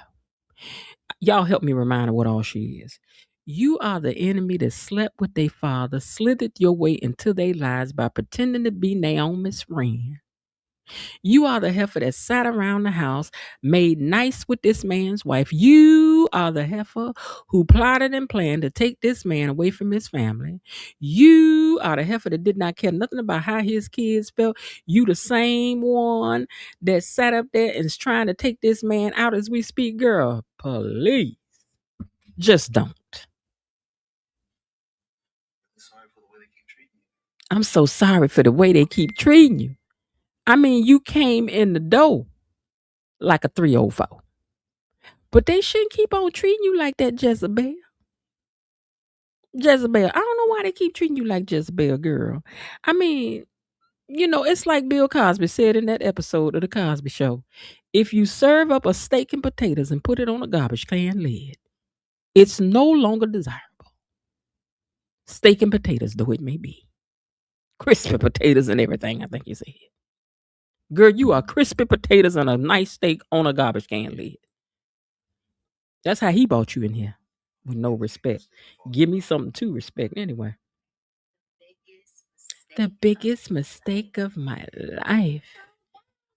Y'all help me remind her what all she is. You are the enemy that slept with their father, slithered your way into their lives by pretending to be Naomi's friend. You are the heifer that sat around the house, made nice with this man's wife. You are the heifer who plotted and planned to take this man away from his family. You are the heifer that did not care nothing about how his kids felt. You the same one that sat up there and is trying to take this man out as we speak. Girl, please, just don't. I'm so sorry for the way they keep treating you. I mean, you came in the door like a 304. But they shouldn't keep on treating you like that, Jezebel. Jezebel. I don't know why they keep treating you like Jezebel, girl. I mean, it's like Bill Cosby said in that episode of The Cosby Show. If you serve up a steak and potatoes and put it on a garbage can lid, it's no longer desirable. Steak and potatoes, though it may be. Crispy potatoes and everything, I think you said. Girl, you are crispy potatoes and a nice steak on a garbage can lid. That's how he brought you in here. With no respect. Give me something to respect anyway. The biggest mistake of my life.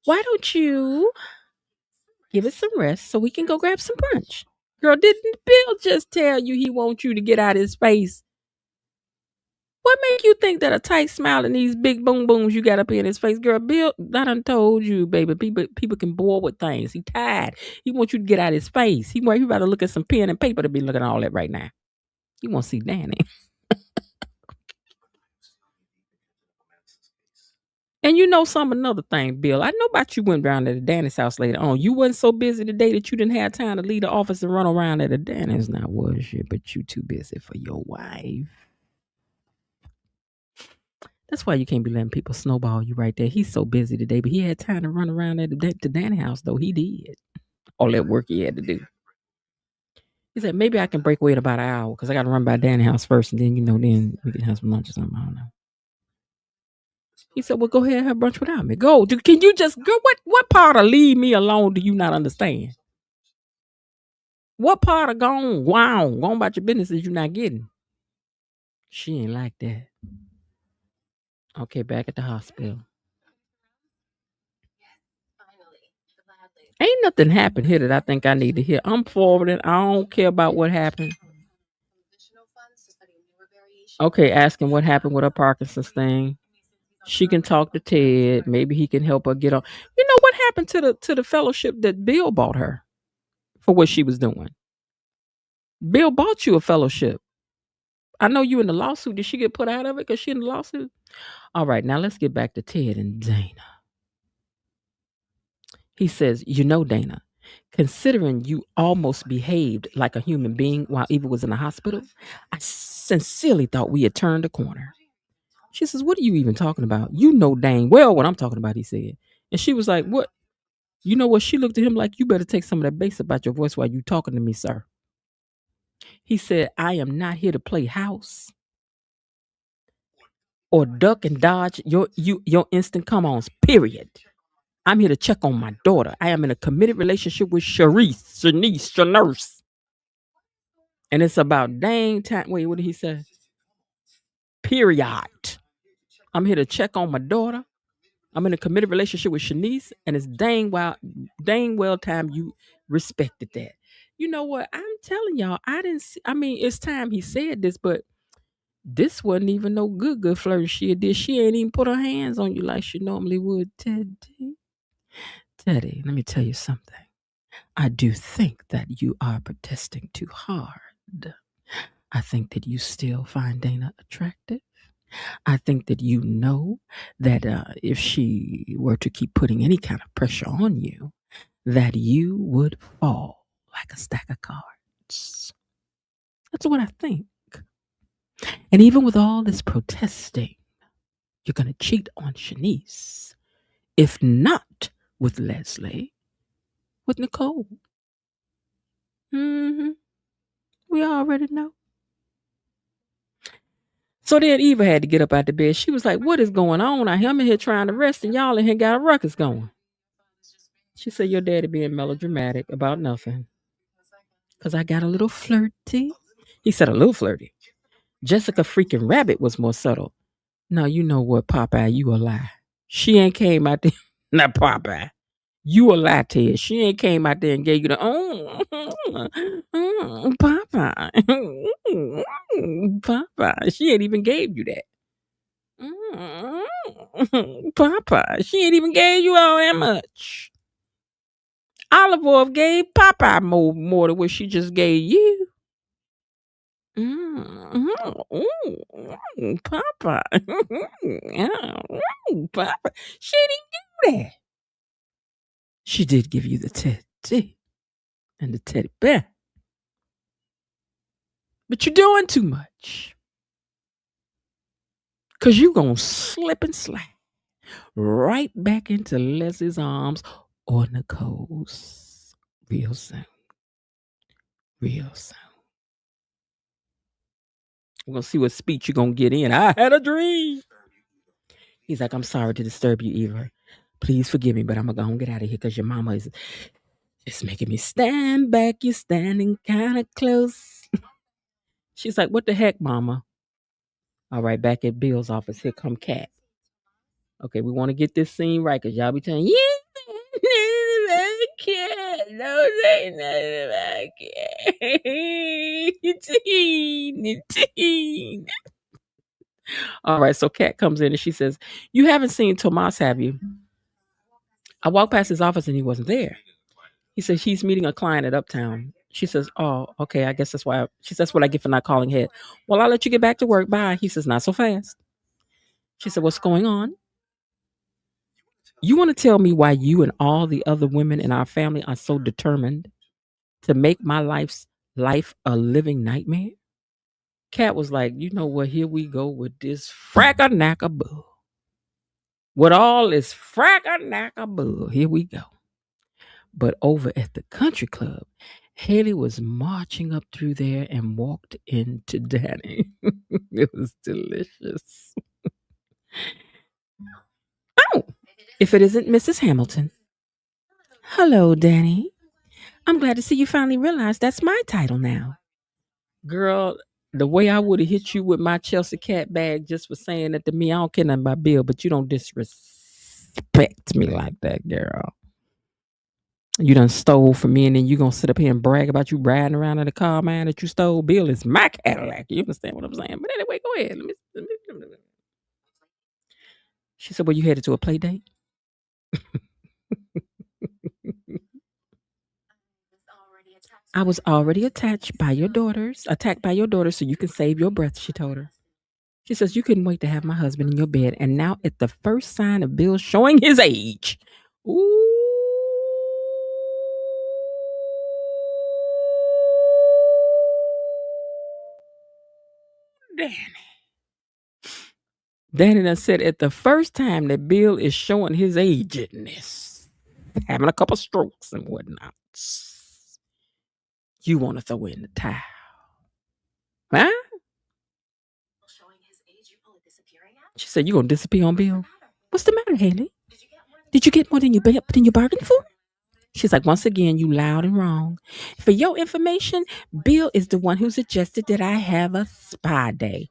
Why don't you give it some rest so we can go grab some brunch? Girl, didn't Bill just tell you he wants you to get out of his face? What make you think that a tight smile and these big boom booms you got up in his face? Girl, Bill, I done told you, baby, people can bore with things. He tired. He wants you to get out of his face. He better look at some pen and paper to be looking at all that right now. You want to see Dani. And you know another thing, Bill. I know about you went down to the Dani's house later on. You wasn't so busy today that you didn't have time to leave the office and run around at the Dani's. Not was you, but you too busy for your wife. That's why you can't be letting people snowball you right there. He's so busy today, but he had time to run around at the Danny house, though. He did. All that work he had to do. He said, maybe I can break away in about an hour because I got to run by Danny house first, and then, then we can have some lunch or something. I don't know. He said, well, go ahead and have brunch without me. Go. Can you just, girl, what part of leave me alone do you not understand? What part of going about your business is you not getting? She ain't like that. Okay, back at the hospital. Ain't nothing happened here that I think I need to hear. I'm forwarding. I don't care about what happened. Okay, asking what happened with her Parkinson's thing. She can talk to Ted. Maybe he can help her get on. You know what happened to the fellowship that Bill bought her for what she was doing? Bill bought you a fellowship. I know you in the lawsuit. Did she get put out of it because she in the lawsuit? All right, now let's get back to Ted and Dana. He says, Dana, considering you almost behaved like a human being while Eva was in the hospital, I sincerely thought we had turned a corner. She says, what are you even talking about? You know dang well what I'm talking about, he said. And she was like, what? You know what? She looked at him like, you better take some of that bass about your voice while you talking to me, sir. He said, I am not here to play house or duck and dodge your instant come-ons, period. I'm here to check on my daughter. I am in a committed relationship with Shanice, nurse. And it's about dang time. Wait, what did he say? Period. I'm here to check on my daughter. I'm in a committed relationship with Shanice, and it's dang well time you respected that. You know what? I'm telling y'all, it's time he said this, but this wasn't even no good flirt she did. She ain't even put her hands on you like she normally would, Teddy. Teddy, let me tell you something. I do think that you are protesting too hard. I think that you still find Dana attractive. I think that you know that if she were to keep putting any kind of pressure on you, that you would fall like a stack of cards. That's what I think. And even with all this protesting, you're going to cheat on Shanice. If not with Leslie, with Nicole. We already know. So then Eva had to get up out the bed. She was like, what is going on? I'm in here trying to rest and y'all in here got a ruckus going. She said, your daddy being melodramatic about nothing. Because I got a little flirty. He said a little flirty. Jessica freaking Rabbit was more subtle. Now, you know what, Popeye, you a lie. She ain't came out there. Not Popeye. You a lie, Ted. She ain't came out there and gave you the, Popeye. Popeye. She ain't even gave you that. Popeye. She ain't even gave you all that much. Olive Oil gave Popeye more than what she just gave you. Popeye. Popeye. She didn't give you that. She did give you the teddy and the teddy bear. But you're doing too much. Because you're going to slip and slide right back into Leslie's arms or Nicole's real soon. Real soon. We're going to see what speech you're going to get in. I had a dream. He's like, I'm sorry to disturb you, Eva. Please forgive me, but I'm going to get out of here because your mama is just making me stand back. You're standing kind of close. She's like, what the heck, mama? All right, back at Bill's office. Here come Kat. Okay, we want to get this scene right because y'all be telling, Kat. Don't say nothing about Kat. Teen. All right, so Kat comes in and she says, you haven't seen Tomas, have you? I walked past his office and he wasn't there. He says he's meeting a client at Uptown. She says, oh, okay, I guess that's why. She says, that's what I get for not calling ahead. Well, I'll let you get back to work. Bye. He says, not so fast. She said, what's going on? You want to tell me why you and all the other women in our family are so determined to make my life a living nightmare? Cat was like, you know what? Here we go with this frack-a-knack-a-boo. With all this frack-a-knack-a-boo. Here we go. But over at the country club, Haley was marching up through there and walked into Dani. It was delicious. Oh, if it isn't Mrs. Hamilton. Hello, Dani. I'm glad to see you finally realize that's my title now. Girl, the way I would have hit you with my Chelsea cat bag just for saying that to me, I don't care nothing about Bill, but you don't disrespect me like that, girl. You done stole from me, and then you gonna sit up here and brag about you riding around in the car, man, that you stole. Bill is my Cadillac. You understand what I'm saying? But anyway, go ahead. Let me. She said, well, you headed to a play date? I was already attacked by your daughters, so you can save your breath, she told her. She says, you couldn't wait to have my husband in your bed, and now at the first sign of Bill showing his age. Ooh. Dani done said at the first time that Bill is showing his agedness, having a couple strokes and whatnot, you want to throw in the towel. Huh? She said, you going to disappear on Bill? What's the matter, Haley? Did you get more than you bargained for? She's like, once again, you loud and wrong. For your information, Bill is the one who suggested that I have a spa day.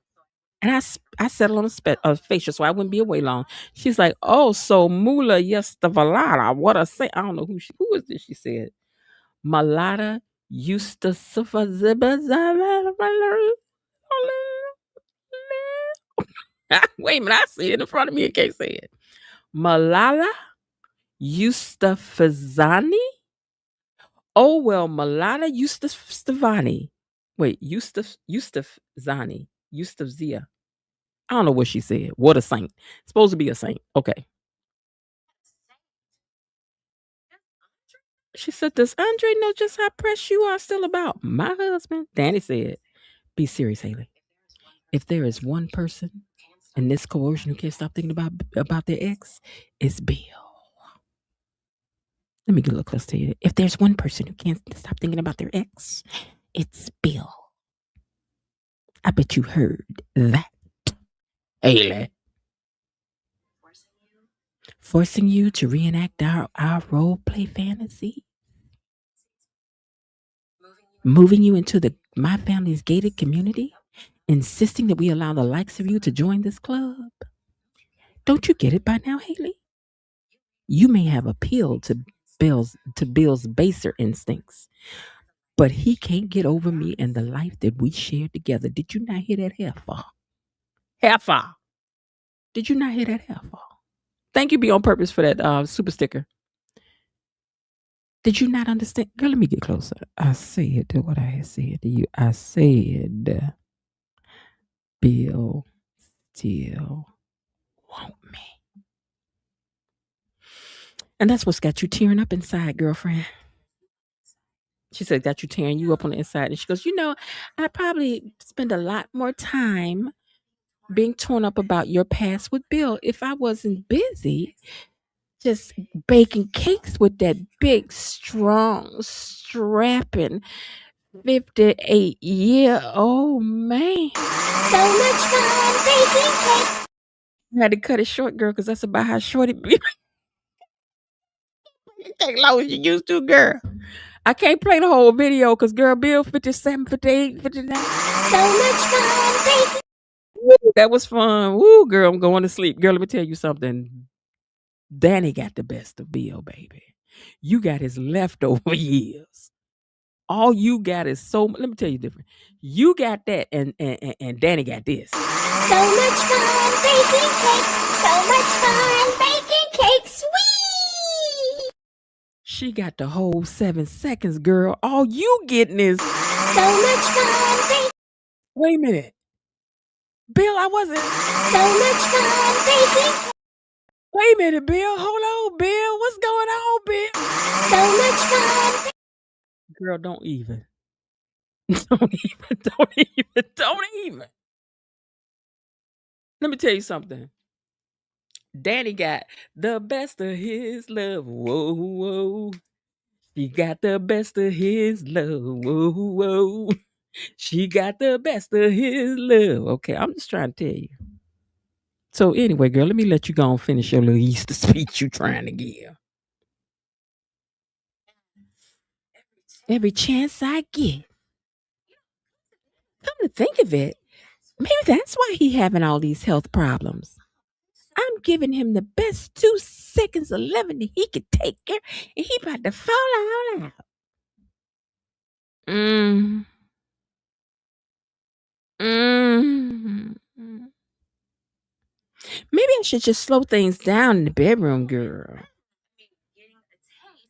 And I settled on a facial so I wouldn't be away long. She's like, oh, so Mula Yestavalada. What I say? I don't know who is this, she said. Malata Wait a minute, I see it in front of me. I can't say it. Malala Yousafzai? Oh, well, Malala Yousafzai. Wait, Yousafzai. Yousafzia. I don't know what she said. What a saint. Supposed to be a saint. Okay. She said, does Andre know just how pressed you are still about my husband? Dani said, be serious, Haley. If there is one person in this coercion who can't stop thinking about their ex, it's Bill. Let me get a little close to you. If there's one person who can't stop thinking about their ex, it's Bill. I bet you heard that, Haley. Forcing you to reenact our role play fantasy. Moving you into my family's gated community. Insisting that we allow the likes of you to join this club. Don't you get it by now, Haley? You may have appealed to Bill's baser instincts, but he can't get over me and the life that we shared together. Did you not hear that heifer? Heifer. Did you not hear that heifer? Thank you, Be On Purpose, for that super sticker. Did you not understand? Girl, let me get closer. I said what I had said to you. I said, Bill still want me. And that's what's got you tearing up inside, girlfriend. She said, got you tearing you up on the inside. And she goes, I probably spend a lot more time being torn up about your past with Bill if I wasn't busy just baking cakes with that big, strong, strapping 58-year-old man. So much fun baking cakes. I had to cut it short, girl, because that's about how short it be. It take long as you used to, girl. I can't play the whole video because, girl, Bill 57, 58, 59. So much fun baking. Woo, that was fun. Woo, girl, I'm going to sleep. Girl, let me tell you something. Dani got the best of Bill, baby. You got his leftover years. All you got is let me tell you different. You got that and Dani got this. So much fun baking cakes. So much fun baking cakes. Whee! She got the whole 7 seconds, girl. All you getting is so much fun baking. Wait a minute. Bill, I wasn't. So much fun baking. Wait a minute, Bill. Hold on, Bill. What's going on, Bill? So much fun. Girl, don't even. Don't even. Let me tell you something. Danny got the best of his love. Whoa, whoa. She got the best of his love. Whoa, whoa. She got the best of his love. Okay, I'm just trying to tell you. So anyway, girl, let me let you go and finish your little Easter speech you trying to give. Every chance I get. Come to think of it, maybe that's why he having all these health problems. I'm giving him the best 2 seconds of living that he could take care, and he about to fall all out. Mm. Mm. Maybe I should just slow things down in the bedroom, girl.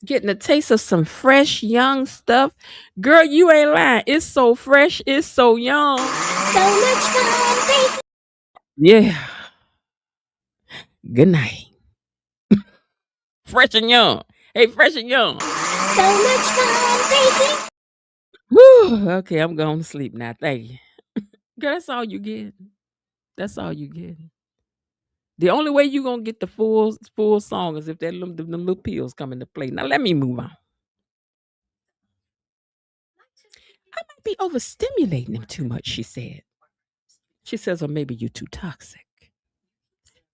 Getting a taste of some fresh, young stuff. Girl, you ain't lying. It's so fresh. It's so young. So much fun baking. Yeah. Good night. Fresh and young. Hey, fresh and young. So much fun baking. Whew. Okay, I'm going to sleep now. Thank you. Girl, that's all you get. That's all you get. The only way you gonna get the full song is if them little pills come into play. Now let me move on. I might be overstimulating him too much, she said. She says, or maybe you're too toxic.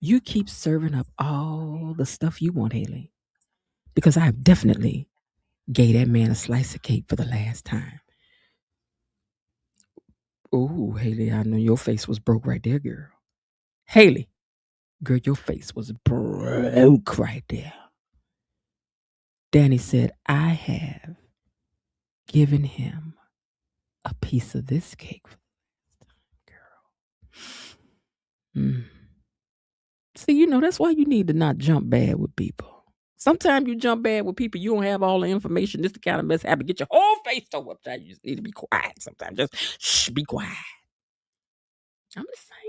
You keep serving up all the stuff you want, Haley. Because I have definitely gave that man a slice of cake for the last time. Oh, Haley, I know your face was broke right there, girl. Haley, girl, your face was broke right there. Dani said, I have given him a piece of this cake for the last time, girl. See, that's why you need to not jump bad with people. Sometimes you jump bad with people, you don't have all the information. This the kind of mess happen. Get your whole face so upside. You just need to be quiet sometimes. Just shh, be quiet. I'm just saying.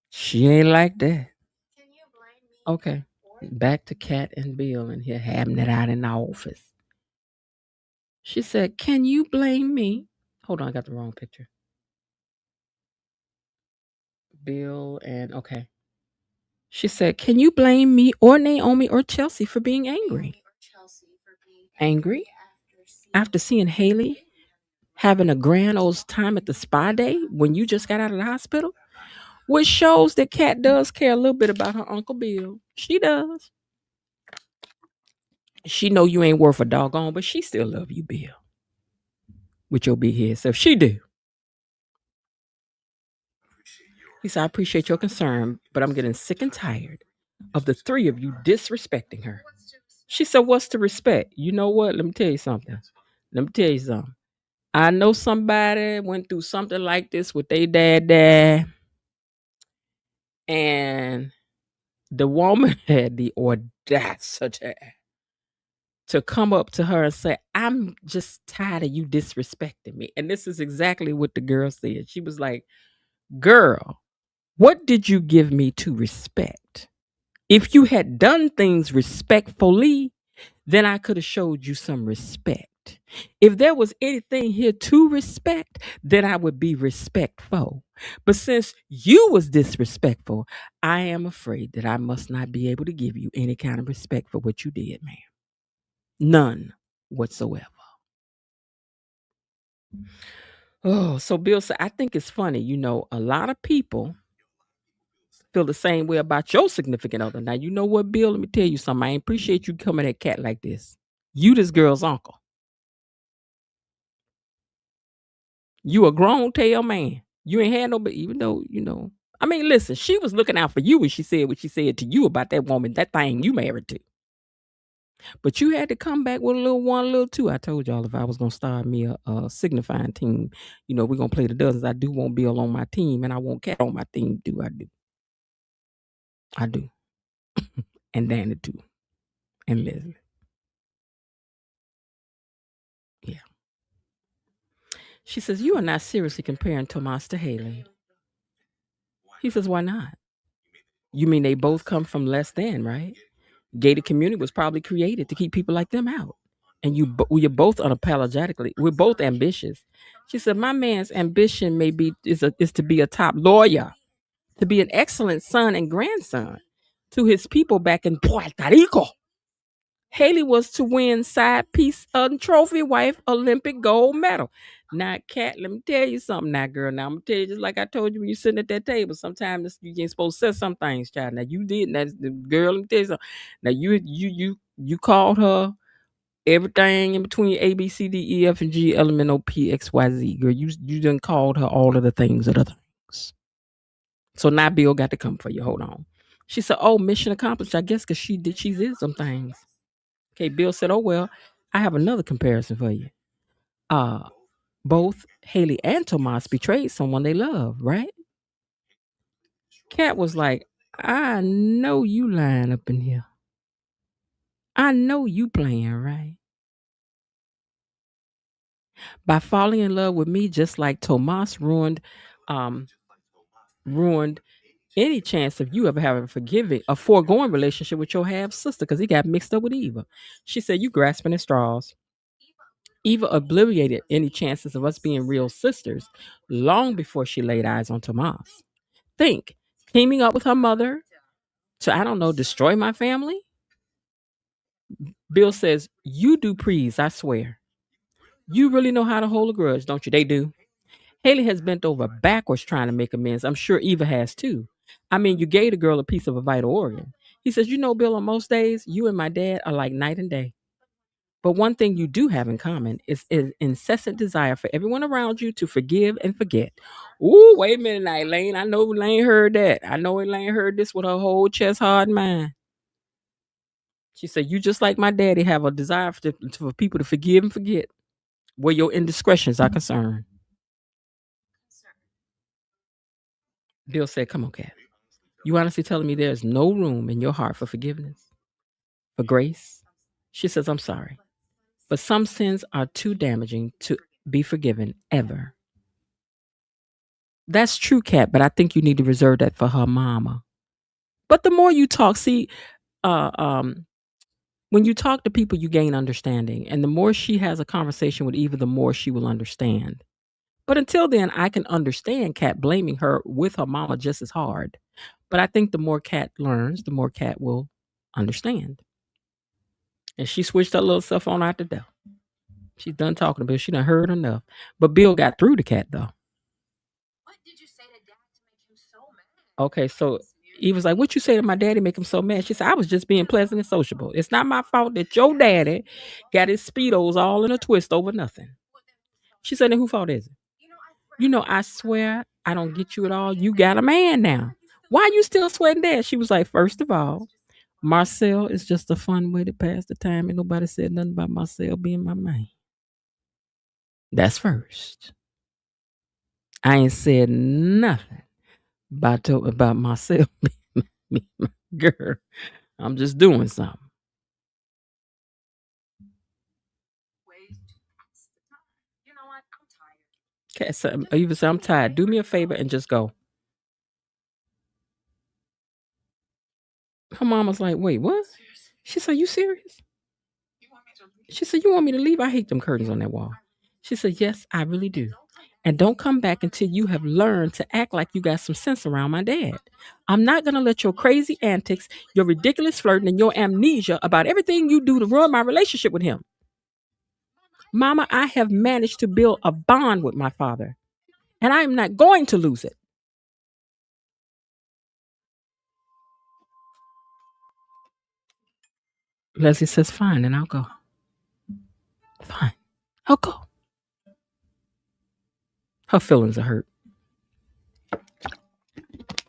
She ain't like that. Okay. Back to Kat and Bill and here having it out in the office. She said, can you blame me? Hold on, I got the wrong picture. Bill and okay. She said, can you blame me or Naomi or Chelsea for being angry? Angry? After seeing Haley having a grand old time at the spa day when you just got out of the hospital? Which shows that Kat does care a little bit about her Uncle Bill. She does. She know you ain't worth a doggone, but she still love you, Bill. With your big head self. She do. He said, I appreciate your concern, but I'm getting sick and tired of the three of you disrespecting her. She said, what's to respect? You know what? Let me tell you something. I know somebody went through something like this with their dad, and the woman had the audacity to come up to her and say, I'm just tired of you disrespecting me. And this is exactly what the girl said. She was like, girl, what did you give me to respect? If you had done things respectfully, then I could have showed you some respect. If there was anything here to respect, then I would be respectful. But since you was disrespectful, I am afraid that I must not be able to give you any kind of respect for what you did, ma'am. None whatsoever. Oh, so Bill said, I think it's funny. A lot of people feel the same way about your significant other. Now, you know what, Bill? Let me tell you something. I appreciate you coming at Kat like this. You this girl's uncle. You a grown tail man. You ain't had nobody, even though, I mean, listen, she was looking out for you when she said what she said to you about that woman, that thing you married to. But you had to come back with a little one, a little two. I told y'all if I was going to start me a signifying team, we're going to play the dozens. I do want Bill on my team, and I want Kat on my team, too. I do. And Dani, too. And Leslie. Yeah. She says, you are not seriously comparing Tomas to Haley. He says, why not? You mean they both come from less than, right? Gated community was probably created to keep people like them out. And we are both unapologetically, we're both ambitious. She said, my man's ambition is to be a top lawyer, to be an excellent son and grandson to his people back in Puerto Rico. Haley was to win side piece trophy wife Olympic gold medal. Now, Kat, let me tell you something now, girl. Now, I'm going to tell you just like I told you when you're sitting at that table. Sometimes you ain't supposed to say some things, child. Now, you did. That's the girl, let me tell you something. Now, you called her everything in between A, B, C, D, E, F, and G, L, M, N, O, P, X, Y, Z. Girl, you done called her all of the things of the things. So now Bill got to come for you. Hold on. She said, oh, mission accomplished, I guess, because she did some things. Okay, Bill said, oh, well, I have another comparison for you. Both Haley and Tomas betrayed someone they love, right? Kat was like, I know you lying up in here. I know you playing, right? By falling in love with me, just like Tomas ruined any chance of you ever having a foregoing relationship with your half sister because he got mixed up with Eva. She said, you grasping at straws. Eva obliterated any chances of us being real sisters long before she laid eyes on Tomas. Think, teaming up with her mother to, I don't know, destroy my family? Bill says, you do please, I swear. You really know how to hold a grudge, don't you? They do. Haley has bent over backwards trying to make amends. I'm sure Eva has too. I mean, you gave the girl a piece of a vital organ. He says, you know, Bill, on most days, you and my dad are like night and day. But one thing you do have in common is an incessant desire for everyone around you to forgive and forget. Ooh, wait a minute now, Elaine. I know Elaine heard that. I know Elaine heard this with her whole chest hard mind. She said, you just like my daddy have a desire for people to forgive and forget where your indiscretions are concerned. Bill said, come on, Kat. You honestly telling me there's no room in your heart for forgiveness, for grace? She says, I'm sorry, but some sins are too damaging to be forgiven ever. That's true, Kat, but I think you need to reserve that for her mama. But the more you talk, when you talk to people, you gain understanding. And the more she has a conversation with Eva, the more she will understand. But until then, I can understand Kat blaming her with her mama just as hard. But I think the more Kat learns, the more Kat will understand. And she switched her little self on out the door. She's done talking to Bill. She done heard enough. But Bill got through to Kat, though. What did you say to Dad to make him so mad? Okay, so Eva's like, what you say to my daddy make him so mad? She said, I was just being pleasant and sociable. It's not my fault that your daddy got his Speedos all in a twist over nothing. She said, then whose fault is it? You know, I swear I don't get you at all. You got a man now. Why you still sweating that? She was like, first of all, Marcel is just a fun way to pass the time. And nobody said nothing about Marcel being my man. That's first. I ain't said nothing about Marcel being my girl. I'm just doing something. Okay, so Eva said, I'm tired. Do me a favor and just go. Her mom was like, wait, what? She said, you serious? She said, you want me to leave? I hate them curtains on that wall. She said, yes, I really do. And don't come back until you have learned to act like you got some sense around my dad. I'm not going to let your crazy antics, your ridiculous flirting, and your amnesia about everything you do to ruin my relationship with him. Mama, I have managed to build a bond with my father, and I am not going to lose it. Leslie says, fine, and I'll go. Fine, I'll go. Her feelings are hurt.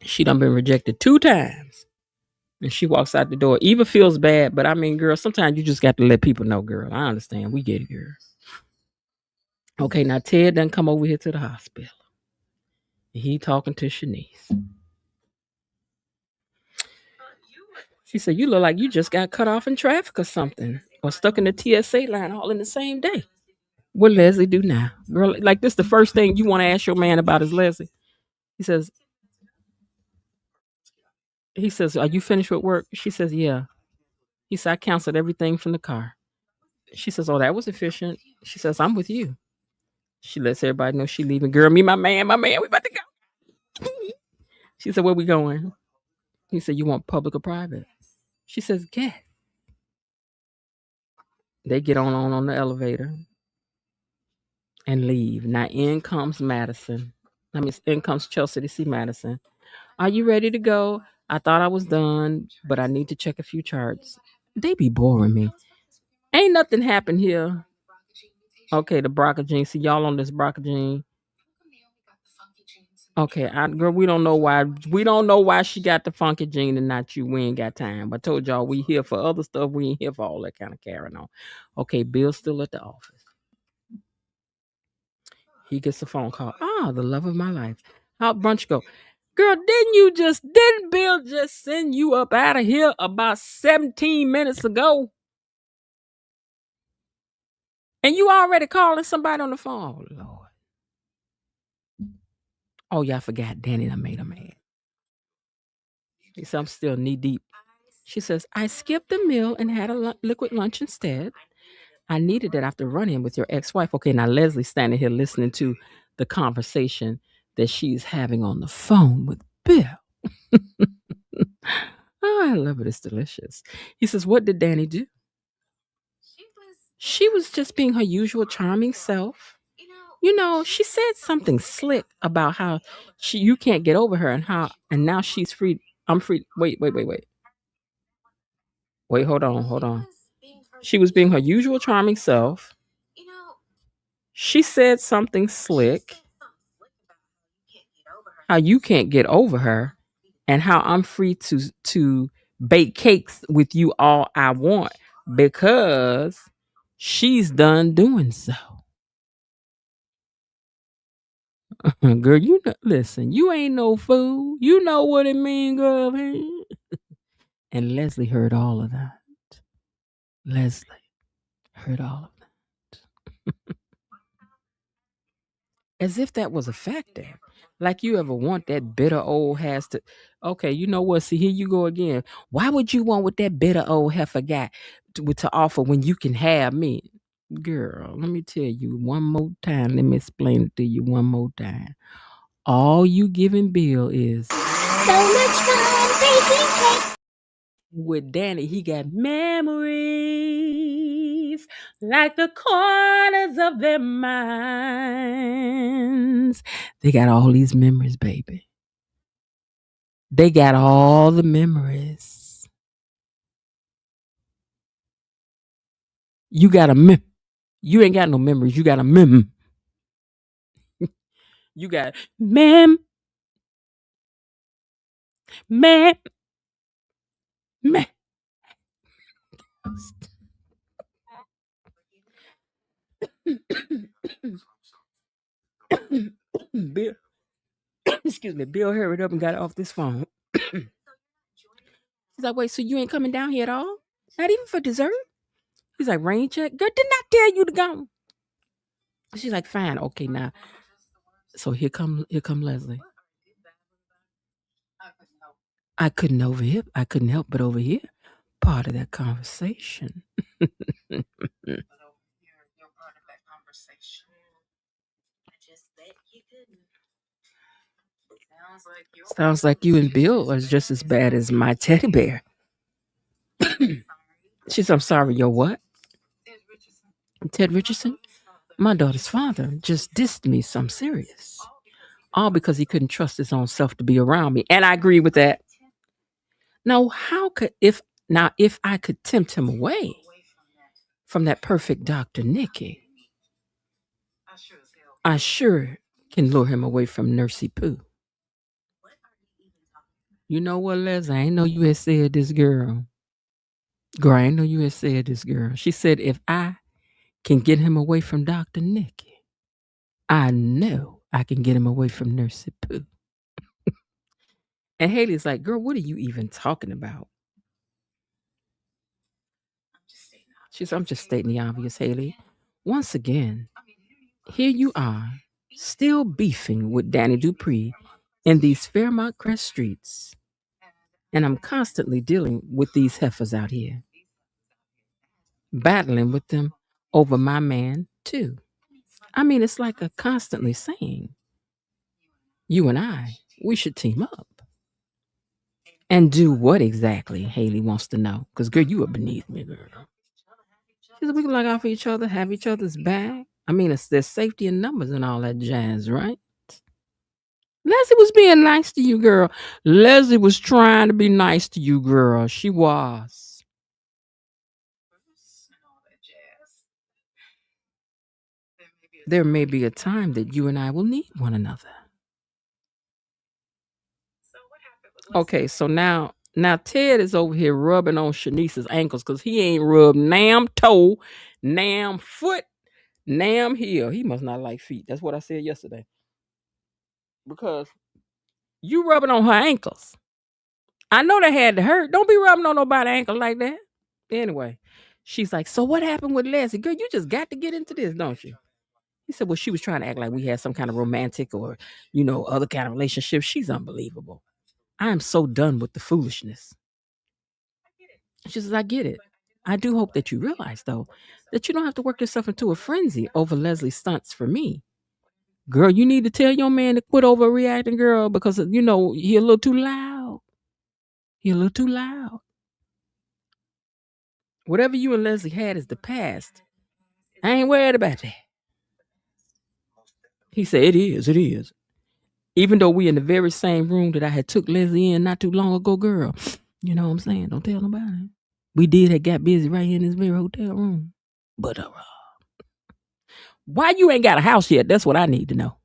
She done been rejected 2 times. And she walks out the door. Eva feels bad, but I mean, girl, sometimes you just got to let people know, girl. I understand. We get it, girl. Okay, now Ted done come over here to the hospital. He talking to Shanice. She said, you look like you just got cut off in traffic or something. Or stuck in the TSA line all in the same day. What Leslie do now? Girl, like this the first thing you want to ask your man about is Leslie. He says, He says, "Are you finished with work?" She says, "Yeah." He said, "I canceled everything from the car." She says, "Oh, that was efficient." She says, "I'm with you." She lets everybody know she leaving. Girl, me, my man, we about to go. She said, "Where we going?" He said, "You want public or private?" She says, "Get." They get on the elevator and leave. Now in comes Madison. In comes Chelsea to see Madison. "Are you ready to go?" "I thought I was done, but I need to check a few charts." They be boring me. Ain't nothing happened here. Okay, the Broccogene. See y'all on this Broccogene. Okay, girl, we don't know why. We don't know why she got the funky gene and not you. We ain't got time. I told y'all we here for other stuff. We ain't here for all that kind of carrying on. Okay, Bill's still at the office. He gets a phone call. The love of my life. How'd brunch go? Girl, didn't Bill just send you up out of here about 17 minutes ago? And you already calling somebody on the phone? Oh, Lord. Oh, yeah, I forgot. Dani done made her mad. He said, "I'm still knee deep." She says, "I skipped the meal and had a liquid lunch instead. I needed it after running with your ex-wife." Okay, now Leslie's standing here listening to the conversation that she's having on the phone with Bill. Oh, I love it. It's delicious. He says, "What did Dani do?" She was just being her usual charming self. She said something slick about how you can't get over her and now she's free. I'm free. Wait. Wait, hold on. She was being her usual charming self. She said something slick, how you can't get over her, and how I'm free to bake cakes with you all I want because she's done doing so. Girl, listen, you ain't no fool. You know what it mean, girl. And Leslie heard all of that. Leslie heard all of that. As if that was a factor. Like you ever want that bitter old has to. Okay, you know what? See, here you go again. Why would you want what that bitter old heifer got to offer when you can have me? Girl, let me tell you one more time. Let me explain it to you one more time. All you giving Bill is So much fun baking cakes. with Dani. He got memories like the corners of their minds. They got all these memories, baby. They got all the memories. You got a you ain't got no memories. You got a mem. You got mem. Mem. Mem. Bill, excuse me. Bill hurried up and got off this phone. He's like, "Wait, so you ain't coming down here at all? Not even for dessert?" He's like, "Rain check? Girl, didn't I tell you to go?" She's like, "Fine, okay, now." So here come Leslie. I couldn't help but overhear part of that conversation. Sounds like you and Bill are just as bad as my teddy bear. She said, "I'm sorry, your what?" "Ted Richardson, my daughter's father, just dissed me some serious. All because he couldn't trust his own self to be around me." And I agree with that. Now, if I could tempt him away from that perfect Dr. Nikki, I sure can lure him away from Nursey Pooh. You know what, Les? I ain't know you had said this, girl. Girl, I ain't know you had said this, girl. She said, if I can get him away from Dr. Nikki, I know I can get him away from Nursey Pooh. And Haley's like, "Girl, what are you even talking about?" She said, "I'm just stating the obvious, Haley. Once again, here you are, still beefing with Dani Dupree in these Fairmont Crest streets. And I'm constantly dealing with these heifers out here, battling with them over my man, too. I mean, it's like a constantly saying, you and I, we should team up. And do what exactly? Haley wants to know. Because, girl, you are beneath me, girl. She said, we can look out for each other, have each other's back. I mean, there's safety in numbers and all that jazz, right? Leslie was being nice to you, girl. Leslie was trying to be nice to you, girl. She was. There may be a time that you and I will need one another. Okay, so now Ted is over here rubbing on Shanice's ankles because he ain't rubbed nam toe, nam foot, nam heel. He must not like feet. That's what I said yesterday. Because you rubbing on her ankles. I know that had to hurt. Don't be rubbing on nobody's ankle like that. Anyway, she's like, so what happened with Leslie? Girl, you just got to get into this, don't you? He said, well, she was trying to act like we had some kind of romantic or, other kind of relationship. She's unbelievable. I am so done with the foolishness. She says, I get it. I do hope that you realize, though, that you don't have to work yourself into a frenzy over Leslie's stunts for me. Girl, you need to tell your man to quit overreacting, girl, because, he a little too loud. He a little too loud. Whatever you and Leslie had is the past. I ain't worried about that. He said, it is. Even though we in the very same room that I had took Leslie in not too long ago, girl. You know what I'm saying? Don't tell nobody. We did have got busy right here in this very hotel room. But why you ain't got a house yet? That's what I need to know.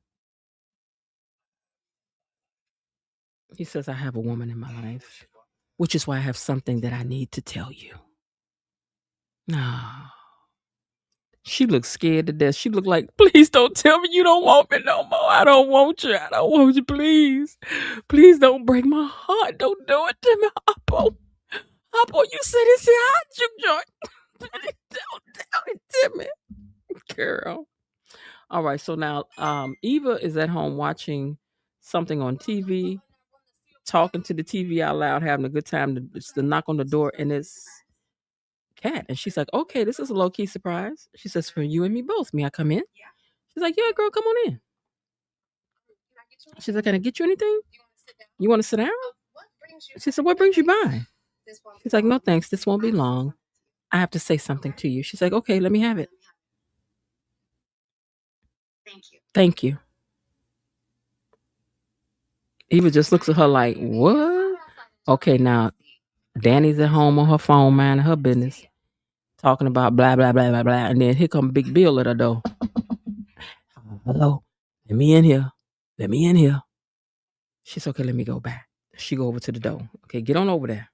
He says, I have a woman in my life, which is why I have something that I need to tell you. No. She looked scared to death. She looked like, please don't tell me you don't want me no more. I don't want you. I don't want you, please. Please don't break my heart. Don't do it to me, Oppo. Oppo, you said it's a hot juke joint. Don't tell it to me. Girl. All right, so now Eva is at home watching something on TV, talking to the TV out loud, having a good time. It's the knock on the door, and it's Cat. And she's like, okay, this is a low-key surprise. She says, for you and me both. May I come in? She's like, yeah, girl, come on in. She's like, can I get you anything? You want to sit down? She said, what brings you by? She's like, no, thanks. This won't be long. I have to say something to you. She's like, okay, let me have it. Thank you. Eva just looks at her like, what? Okay, now Dani's at home on her phone, minding her business, talking about blah, blah, blah, blah, blah. And then here come Big Bill at her door. Hello, let me in here. She's okay, let me go back. She go over to the door. Okay, get on over there.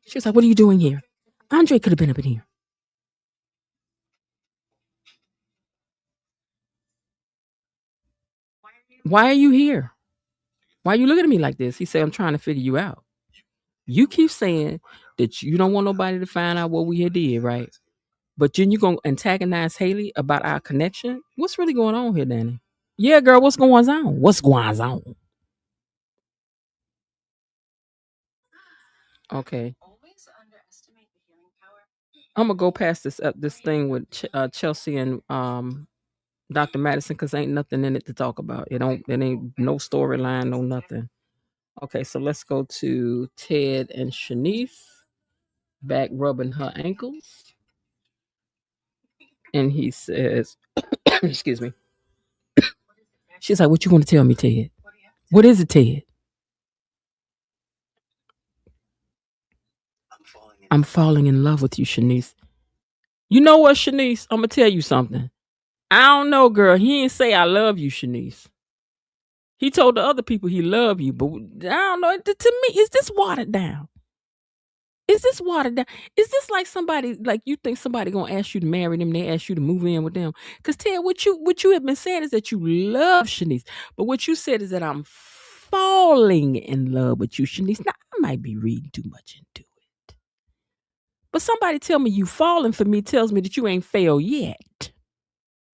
She's like, what are you doing here? Andre could have been up in here. Why are you here? Why are you looking at me like this? He said, I'm trying to figure you out. You keep saying that you don't want nobody to find out what we had did, right? But then you're going to antagonize Haley about our connection? What's really going on here, Dani? Yeah, girl, what's going on? What's going on? Okay. I'm going to go past this thing with Chelsea and Dr. Madison because ain't nothing in it to talk about. It ain't no storyline, no nothing. Okay, so let's go to Ted and Shanice back rubbing her ankles. And he says, excuse me. She's like, what you want to tell me, Ted? What is it, Ted? I'm falling in love with you, Shanice. You know what, Shanice? I'm going to tell you something. I don't know, girl. He didn't say I love you, Shanice. He told the other people he loved you, but I don't know. To me, is this watered down? Is this watered down? Is this like somebody, like you think somebody gonna ask you to marry them, they ask you to move in with them? Because Ted, what you have been saying is that you love Shanice, but what you said is that I'm falling in love with you, Shanice. Now I might be reading too much into it, but somebody tell me you falling for me tells me that you ain't failed yet.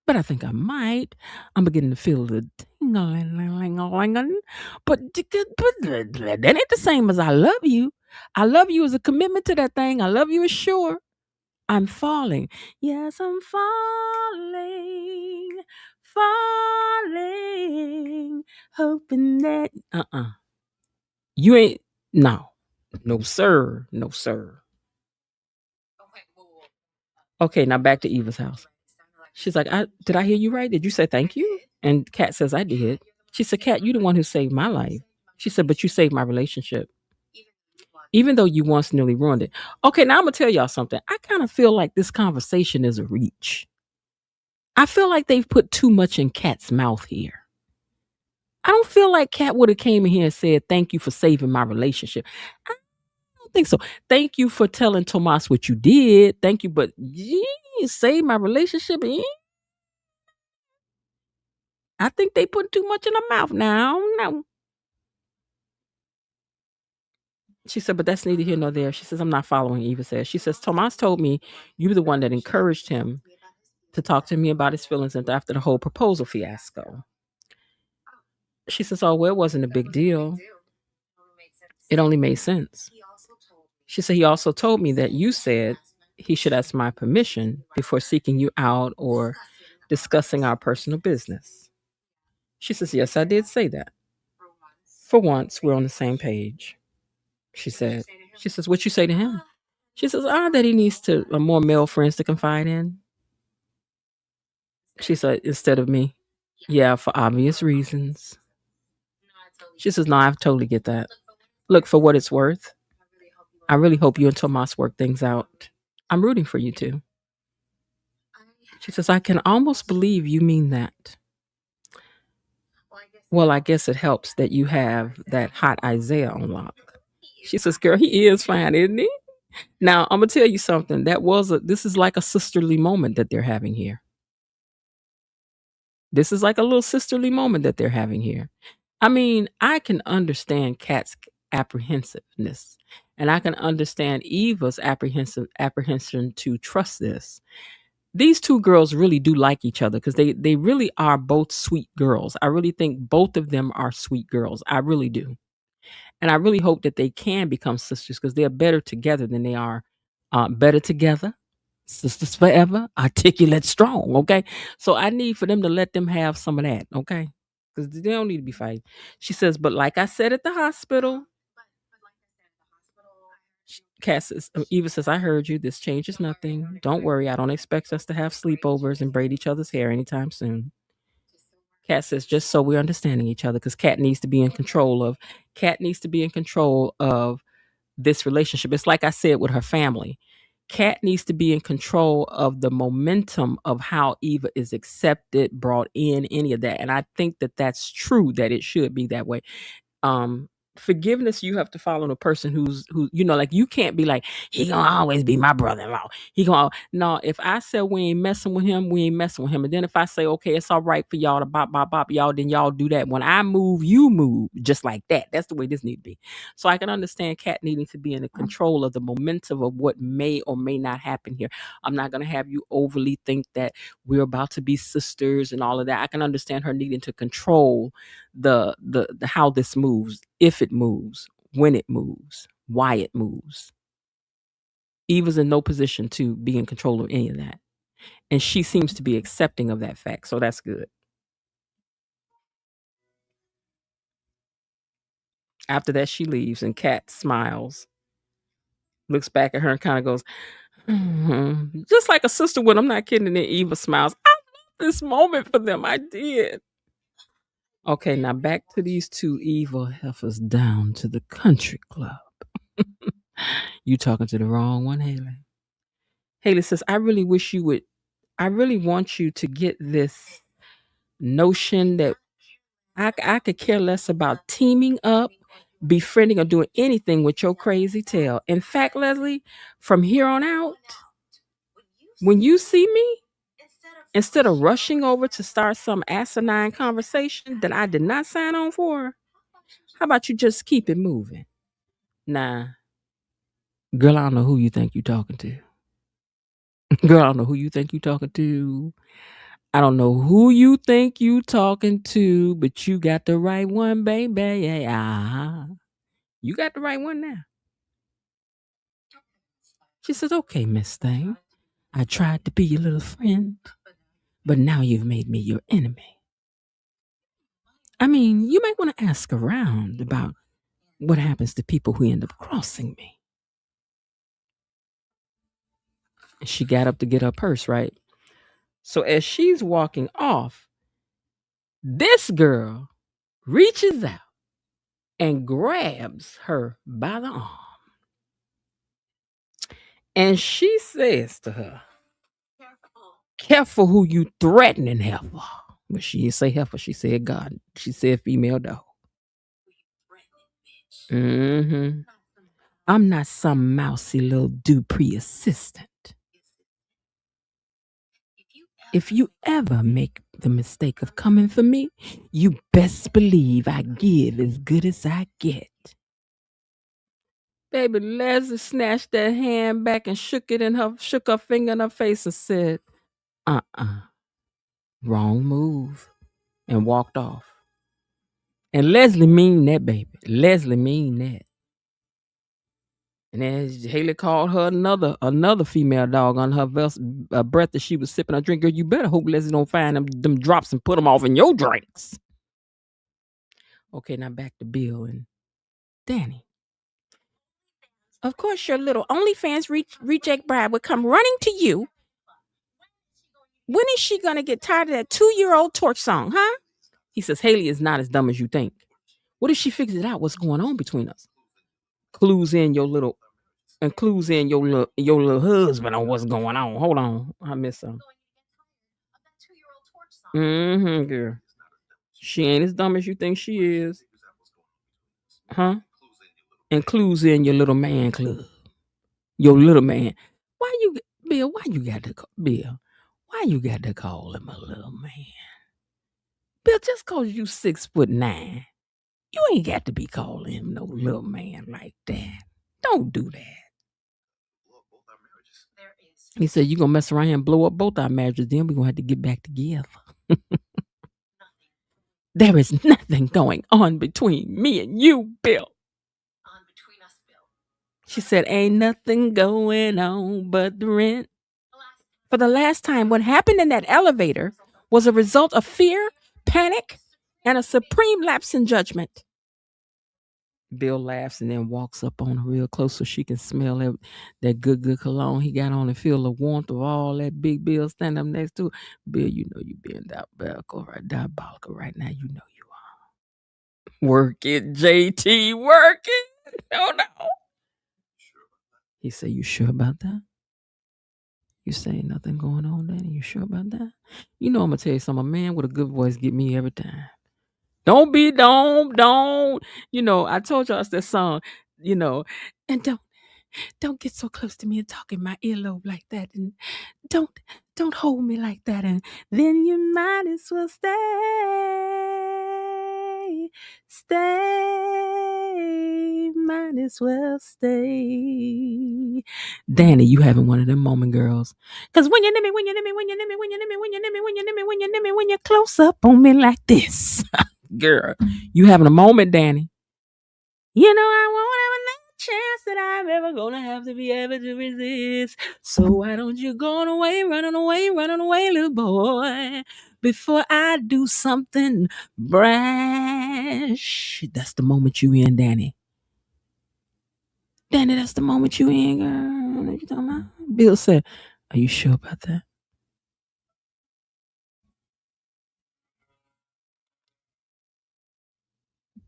but I think I might. I'm beginning to feel the tingling, but that ain't the same as I love you. I love you as a commitment to that thing. I love you as sure. I'm falling. Yes, I'm falling, hoping that you ain't no, no sir, no sir. Okay, now back to Eva's house. She's like, did I hear you right? Did you say thank you? And Kat says, I did. She said, Kat, you the one who saved my life. She said, but you saved my relationship, even though you once nearly ruined it. Okay, now I'm gonna tell y'all something. I kind of feel like this conversation is a reach. I feel like they've put too much in Kat's mouth here. I don't feel like Kat would have came in here and said, thank you for saving my relationship. I don't think so. Thank you for telling Tomas what you did. Thank you, but you saved my relationship. I think they put too much in her mouth now. No. She said, but that's neither here nor there. She says, I'm not following, Eva says. She says, Tomas told me you were the one that encouraged him to talk to me about his feelings after the whole proposal fiasco. She says, oh, well, it wasn't a big deal. It only made sense. She said, he also told me that you said he should ask my permission before seeking you out or discussing our personal business. She says, yes, I did say that. For once, we're on the same page. She said, what you say to him? She says, that he needs more male friends to confide in. She said, instead of me. Yeah, for obvious reasons. She says, no, I totally get that. Look, for what it's worth, I really hope you and Tomas work things out. I'm rooting for you two. She says, I can almost believe you mean that. Well, I guess it helps that you have that hot Isaiah on lock. She says, girl, he is fine, isn't he? Now, I'm going to tell you something. This is like a sisterly moment that they're having here. This is like a little sisterly moment that they're having here. I mean, I can understand Kat's apprehensiveness, and I can understand Eva's apprehension to trust this. These two girls really do like each other because they really are both sweet girls. I really think both of them are sweet girls. I really do. And I really hope that they can become sisters because they're better together than they are better together. Sisters forever, articulate, strong. Okay. So I need for them to let them have some of that. Okay. Because they don't need to be fighting. She says, but like I said at the hospital, Eva says, I heard you. This changes nothing. Don't worry. I don't expect us to have sleepovers and braid each other's hair anytime soon. Kat says, just so we're understanding each other, because Kat needs to be in control of this relationship. It's like I said with her family. Kat needs to be in control of the momentum of how Eva is accepted, brought in, any of that. And I think that that's true, that it should be that way. Forgiveness, you have to follow the person who like, you can't be like, he gonna always be my brother-in-law. No, if I said we ain't messing with him, we ain't messing with him. And then if I say, okay, it's all right for y'all to bop y'all, then y'all do that. When I move, you move, just like that. That's the way this need to be. So I can understand Kat needing to be in the control of the momentum of what may or may not happen here. I'm not gonna have you overly think that we're about to be sisters and all of that. I can understand her needing to control the how this moves, if it moves, when it moves, why it moves. Eva's in no position to be in control of any of that, and she seems to be accepting of that fact, so that's good. After that, she leaves, and Kat smiles, looks back at her, and kind of goes, just like a sister would. I'm not kidding. And then Eva smiles. I love this moment for them. I did. Okay, now back to these two evil heifers down to the country club. You talking to the wrong one, Haley. Haley says, I really want you to get this notion that I could care less about teaming up, befriending, or doing anything with your crazy tail. In fact, Leslie, from here on out, when you see me, instead of rushing over to start some asinine conversation that I did not sign on for, how about you just keep it moving? Nah, girl, I don't know who you think you're talking to. Girl, I don't know who you think you're talking to. I don't know who you think you talking to, but you got the right one, baby. Yeah, you got the right one now. She says, okay, Miss Thing. I tried to be your little friend, but now you've made me your enemy. I mean, you might want to ask around about what happens to people who end up crossing me. And she got up to get her purse, right? So as she's walking off, this girl reaches out and grabs her by the arm. And she says to her, careful who you threatening, heifer. But she didn't say heifer, she said God. She said female dog. Mm-hmm. I'm not some mousy little Dupree assistant. If you ever make the mistake of coming for me, you best believe I give as good as I get. Baby Leslie snatched that hand back and shook her finger in her face and said, wrong move, and walked off. And Leslie mean that, baby. Leslie mean that. And then Haley called her another female dog on her breath that she was sipping her drink. Girl, you better hope Leslie don't find them drops and put them off in your drinks. Okay, now back to Bill and Dani. Of course, your little OnlyFans reject bride would come running to you. When is she going to get tired of that 2-year-old torch song, huh? He says, Haley is not as dumb as you think. What if she figures out what's going on between us? Clues in your little husband on what's going on. Hold on. I miss some. Mm-hmm, girl. She ain't as dumb as you think she is. Huh? And clues in your little man club. Your little man. Bill, why you got to call him a little man? Bill, just cause you 6'9", you ain't got to be calling him no little man like that. Don't do that. He said, you gonna mess around here and blow up both our marriages, then we're gonna have to get back together. There is nothing going on between me and you, Bill. She said, ain't nothing going on but the rent. For the last time, what happened in that elevator was a result of fear, panic, and a supreme lapse in judgment. Bill laughs and then walks up on her real close so she can smell that good cologne he got on and feel the warmth of all that big Bill standing up next to her. Bill, you know you being diabolical right now. You know you are. Work it, JT, work it. No. He said, you sure about that? You say nothing going on, Dani? You sure about that? You know I'm going to tell you something. A man with a good voice get me every time. Don't. You know, I told y'all it's that song, you know, and don't get so close to me and talk in my earlobe like that. And don't hold me like that. And then you might as well might as well stay. Dani, you having one of them moment, girls. Because when you close up on me like this, girl, you having a moment, Dani. You know I won't have another chance that I'm ever gonna have to be able to resist. So why don't you go running away, little boy, before I do something brash. That's the moment you in, Dani. Dani, that's the moment you in, girl. What you talking about? Bill said, are you sure about that?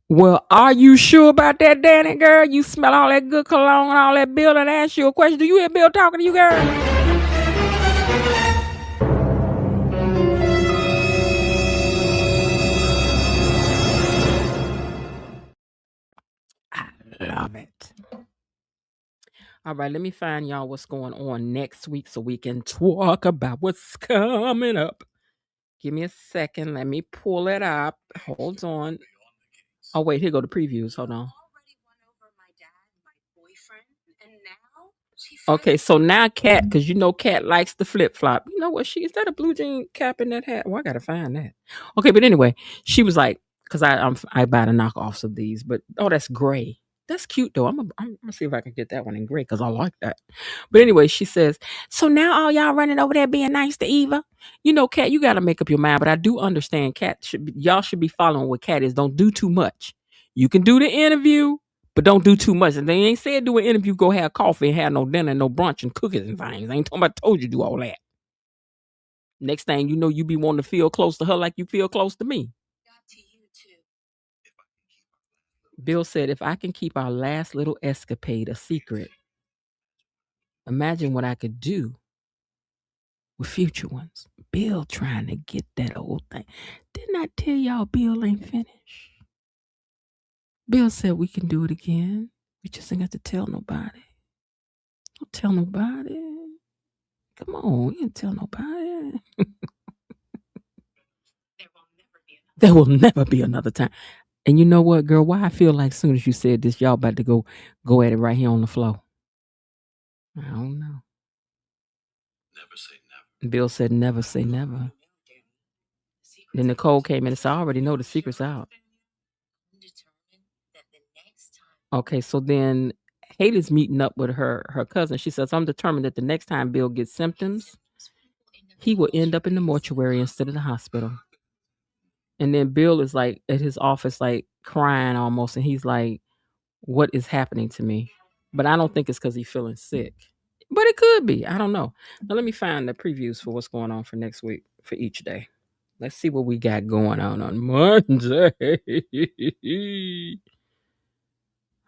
Well, are you sure about that, Dani, girl? You smell all that good cologne and all that. Bill and ask you a question. Do you hear Bill talking to you, girl? I love it. All right, let me find y'all what's going on next week so we can talk about what's coming up. Give me a second. Let me pull it up. Hold on. Oh, wait, here go the previews. Hold on. Okay, so now Kat, because you know Kat likes the flip flop. You know what? Is that a blue jean cap in that hat? Well, I gotta find that. Okay, but anyway, she was like, because I buy the knockoffs of these, but oh, that's gray. That's cute though. I'm gonna see if I can get that one in gray because I like that. But anyway, she says, so now all y'all running over there being nice to Eva. You know, Kat, you gotta make up your mind. But I do understand, y'all should be following what Kat is. Don't do too much. You can do the interview, but don't do too much. And they ain't said do an interview, go have coffee and have no dinner, no brunch and cookies and things. I ain't talking about told you do all that. Next thing you know, you be wanting to feel close to her like you feel close to me. Bill said, if I can keep our last little escapade a secret, imagine what I could do with future ones. Bill trying to get that old thing. Didn't I tell y'all Bill ain't finished? Bill said we can do it again. We just ain't got to tell nobody. Don't tell nobody. Come on, you can't tell nobody. There will never be another time. And you know what, girl? Why I feel like as soon as you said this, y'all about to go at it right here on the floor. I don't know. Never say never. Bill said never say never. Then Nicole came in and said, I already know the secret's out. Okay, so then Haley's meeting up with her cousin. She says, I'm determined that the next time Bill gets symptoms, he will end up in the mortuary instead of the hospital. And then Bill is like at his office, like crying almost. And he's like, what is happening to me? But I don't think it's because he's feeling sick. But it could be. I don't know. Now let me find the previews for what's going on for next week for each day. Let's see what we got going on Monday.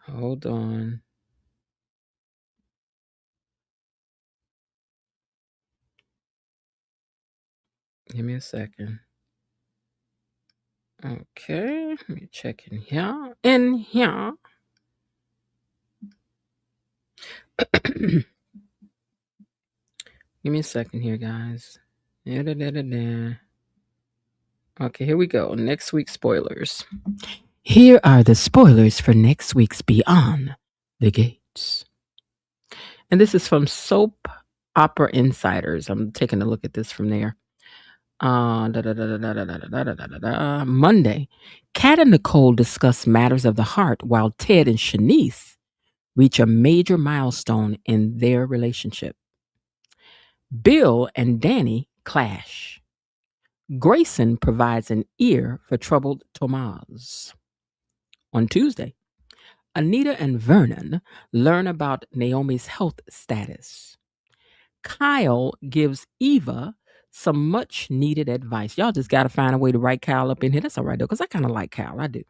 Hold on. Give me a second. Okay, let me check in here. In here. Give me a second here, guys. Okay, here we go. Next week's spoilers. Here are the spoilers for next week's Beyond the Gates. And this is from Soap Opera Insiders. I'm taking a look at this from there. Monday, Kat and Nicole discuss matters of the heart while Ted and Shanice reach a major milestone in their relationship. Bill and Dani clash. Grayson provides an ear for troubled Tomas. On Tuesday, Anita and Vernon learn about Naomi's health status. Kyle gives Eva some much needed advice. Y'all just got to find a way to write Kyle up in here. That's all right, though, because I kind of like Kyle. I do.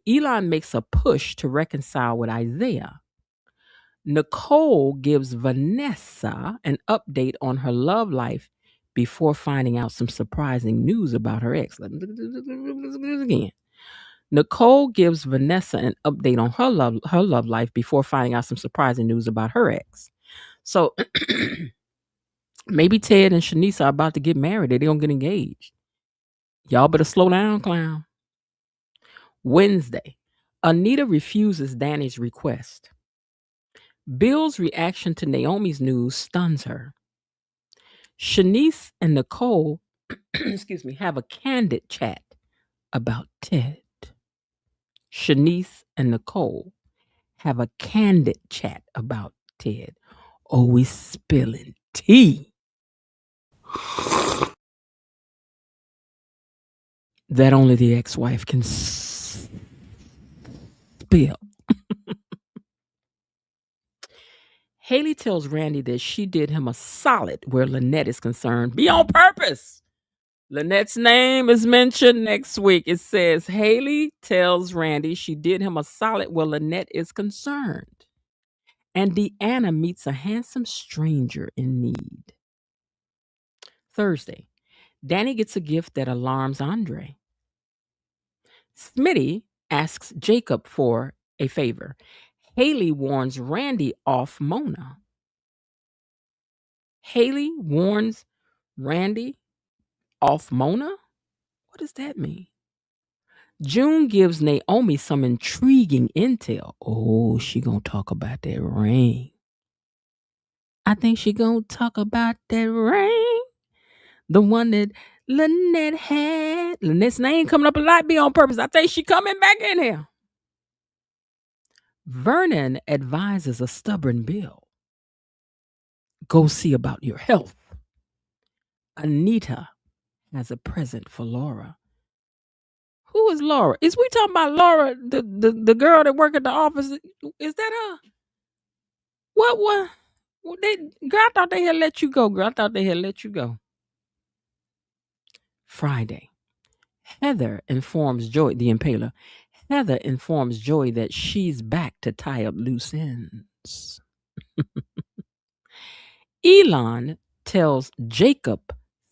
Elon makes a push to reconcile with Isaiah. Nicole gives Vanessa an update on her love life before finding out some surprising news about her ex. Let me again. Nicole gives Vanessa an update on her love life before finding out some surprising news about her ex. So maybe Ted and Shanice are about to get married. They don't get engaged. Y'all better slow down, clown. Wednesday, Anita refuses Dani's request. Bill's reaction to Naomi's news stuns her. Shanice and Nicole, have a candid chat about Ted. Shanice and Nicole have a candid chat about Ted. Always spilling tea. That only the ex-wife can spill. Haley tells Randy that she did him a solid where Lynette is concerned. Be on purpose. Lynette's name is mentioned next week. It says Haley tells Randy she did him a solid where Lynette is concerned. And Deanna meets a handsome stranger in need. Thursday, Dani gets a gift that alarms Andre. Smitty asks Jacob for a favor. Haley warns Randy off Mona. Haley warns Randy off Mona? What does that mean? June gives Naomi some intriguing intel. Oh, she gonna talk about that ring. I think she gonna talk about that ring. The one that Lynette had. Lynette's name coming up a lot be on purpose. I think she coming back in here. Vernon advises a stubborn Bill. Go see about your health. Anita has a present for Laura. Who is Laura? Is we talking about Laura, the girl that work at the office? Is that her? What? Girl, I thought they had let you go, girl. I thought they had let you go. Friday. Heather informs Joy, the impaler. Heather informs Joy that she's back to tie up loose ends. Elon tells Jacob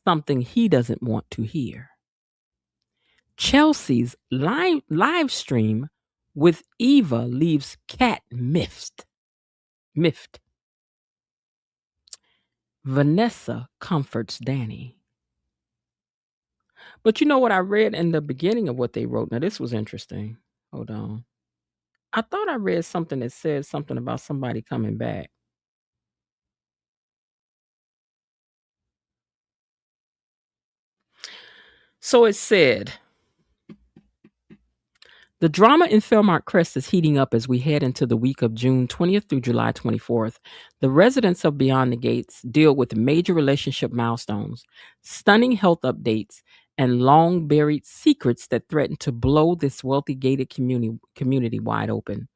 something he doesn't want to hear. Chelsea's live stream with Eva leaves Kat miffed. Vanessa comforts Dani. But you know what I read in the beginning of what they wrote? Now, this was interesting. Hold on. I thought I read something that said something about somebody coming back. So it said, the drama in Fairmont Crest is heating up as we head into the week of June 20th through July 24th. The residents of Beyond the Gates deal with major relationship milestones, stunning health updates, and long buried secrets that threaten to blow this wealthy gated community wide open.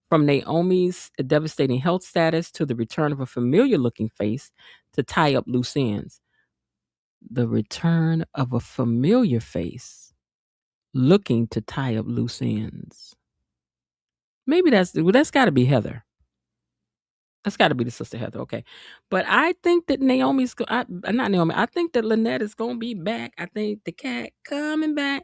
From Naomi's devastating health status to the return of a familiar looking face to tie up loose ends. The return of a familiar face looking to tie up loose ends. Maybe that's got to be Heather. That's got to be the sister Heather. Okay. But I think that not Naomi. I think that Lynette is going to be back. I think the cat coming back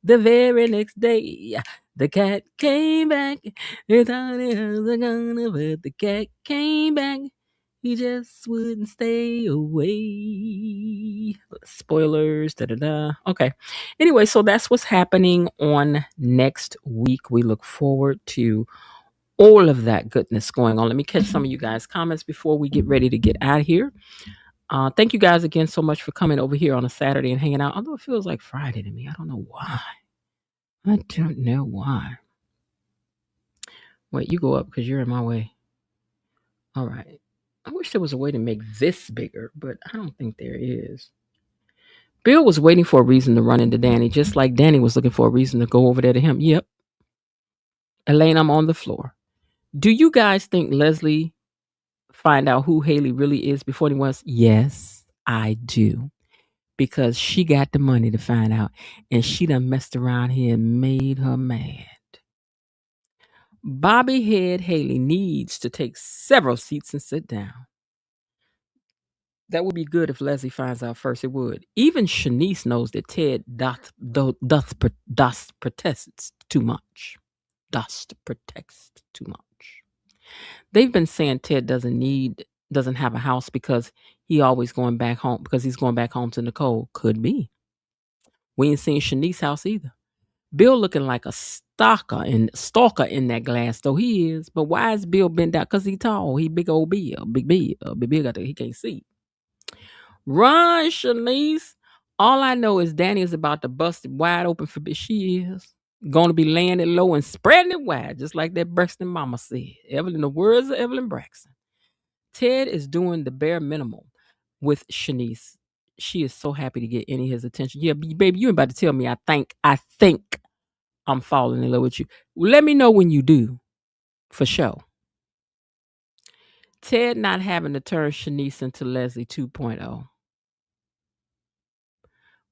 the very next day. The cat came back. They thought it was gonna, but the cat came back. He just wouldn't stay away. Spoilers. Okay. Anyway, so that's what's happening on next week. We look forward to all of that goodness going on. Let me catch some of you guys' comments before we get ready to get out of here. Thank you guys again so much for coming over here on a Saturday and hanging out. Although it feels like Friday to me. I don't know why. I don't know why. Wait, you go up because you're in my way. All right. I wish there was a way to make this bigger, but I don't think there is. Bill was waiting for a reason to run into Dani, just like Dani was looking for a reason to go over there to him. Yep. Elaine, I'm on the floor. Do you guys think Leslie find out who Haley really is before anyone else? Yes, I do. Because she got the money to find out. And she done messed around here and made her mad. Bobby Head Haley needs to take several seats and sit down. That would be good if Leslie finds out first. It would. Even Shanice knows that Ted doth protest too much. Doth protest too much. They've been saying Ted doesn't have a house because he's going back home to Nicole. Could be. We ain't seen Shanice's house either. Bill looking like a stalker in that glass, though he is. But why is Bill bent down? Because he tall. He big old Bill. Big Bill. Big Bill he can't see. Run, Shanice. All I know is Dani is about to bust it wide open for she is. Going to be laying it low and spreading it wide, just like that Braxton mama said. The words of Evelyn Braxton. Ted is doing the bare minimum with Shanice. She is so happy to get any of his attention. Yeah, baby, you about to tell me I think I'm falling in love with you. Let me know when you do, for sure. Ted not having to turn Shanice into Leslie 2.0.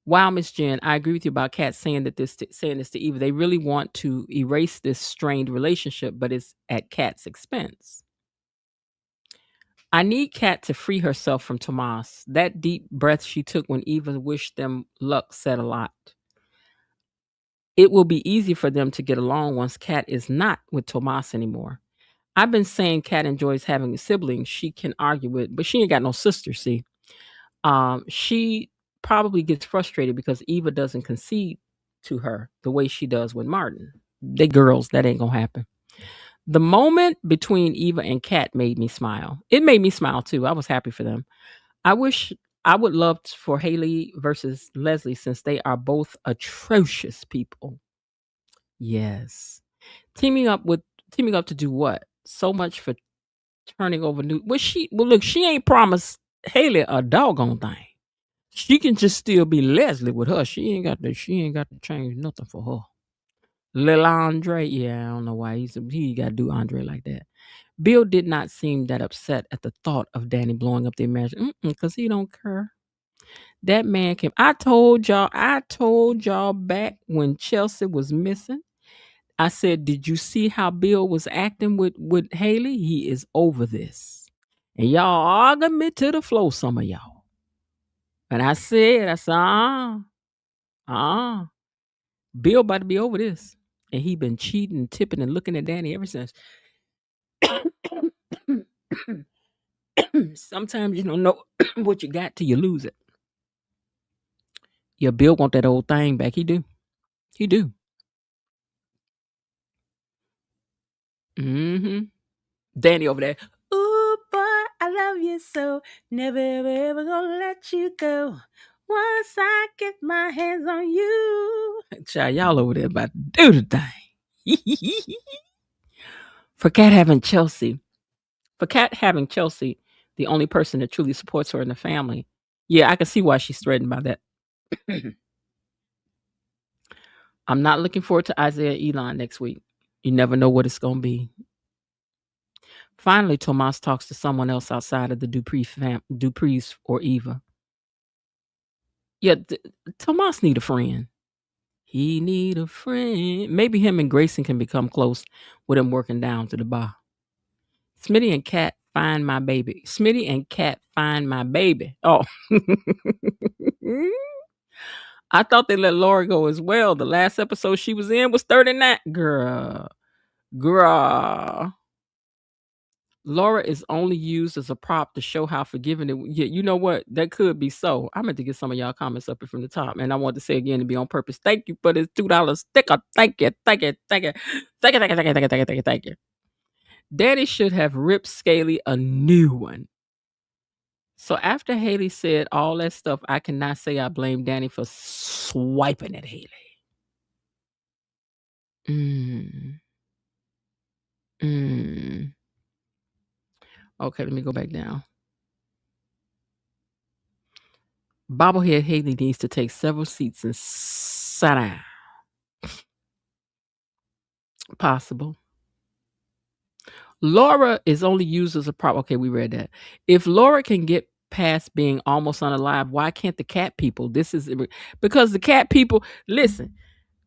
Wow, Miss Jen, I agree with you about Kat saying this to Eva. They really want to erase this strained relationship, but it's at Kat's expense. I need Kat to free herself from Tomas. That deep breath she took when Eva wished them luck said a lot. It will be easy for them to get along once Kat is not with Tomas anymore. I've been saying Kat enjoys having siblings she can argue with, but she ain't got no sister, see. She probably gets frustrated because Eva doesn't concede to her the way she does with Martin. They girls, that ain't gonna happen. The moment between Eva and Kat made me smile. It made me smile too. I was happy for them. I would love for Haley versus Leslie since they are both atrocious people. Yes. Teaming up to do what? So much for turning over new. Well look, she ain't promised Haley a doggone thing. She can just still be Leslie with her. She ain't got to change nothing for her. Lil Andre, yeah, I don't know why he got to do Andre like that. Bill did not seem that upset at the thought of Danny blowing up their marriage, because he don't care. That man came. I told y'all back when Chelsea was missing. I said, did you see how Bill was acting with Haley? He is over this. And y'all arguing me to the floor, some of y'all. And I said, Bill about to be over this. And he been cheating, tipping, and looking at Danny ever since. Sometimes you don't know what you got till you lose it. Yeah, Bill want that old thing back. He do. Mm-hmm. Danny over there. Ooh, boy, I love you so. Never, ever gonna let you go. Once I get my hands on you. Child, y'all over there about to do the thing. For Kat having Chelsea, the only person that truly supports her in the family. Yeah, I can see why she's threatened by that. I'm not looking forward to Isaiah Elon next week. You never know what it's going to be. Finally, Tomas talks to someone else outside of the Duprees or Eva. Yeah, Tomas need a friend. He need a friend. Maybe him and Grayson can become close with him working down to the bar. Smitty and Kat find my baby. Oh. I thought they let Laura go as well. The last episode she was in was 39. Girl. Laura is only used as a prop to show how forgiving it. Yeah, you know what? That could be so. I meant to get some of y'all comments up from the top, and I want to say again to be on purpose. Thank you for this $2 sticker. Thank you. Daddy should have ripped Scaly a new one. So after Haley said all that stuff, I cannot say I blame Danny for swiping at Haley. Okay, let me go back down. Bobblehead Haley needs to take several seats and sit down. Possible. Laura is only used as a prop. Okay, we read that. If Laura can get past being almost unalive, why can't the cat people? This is because the cat people, listen,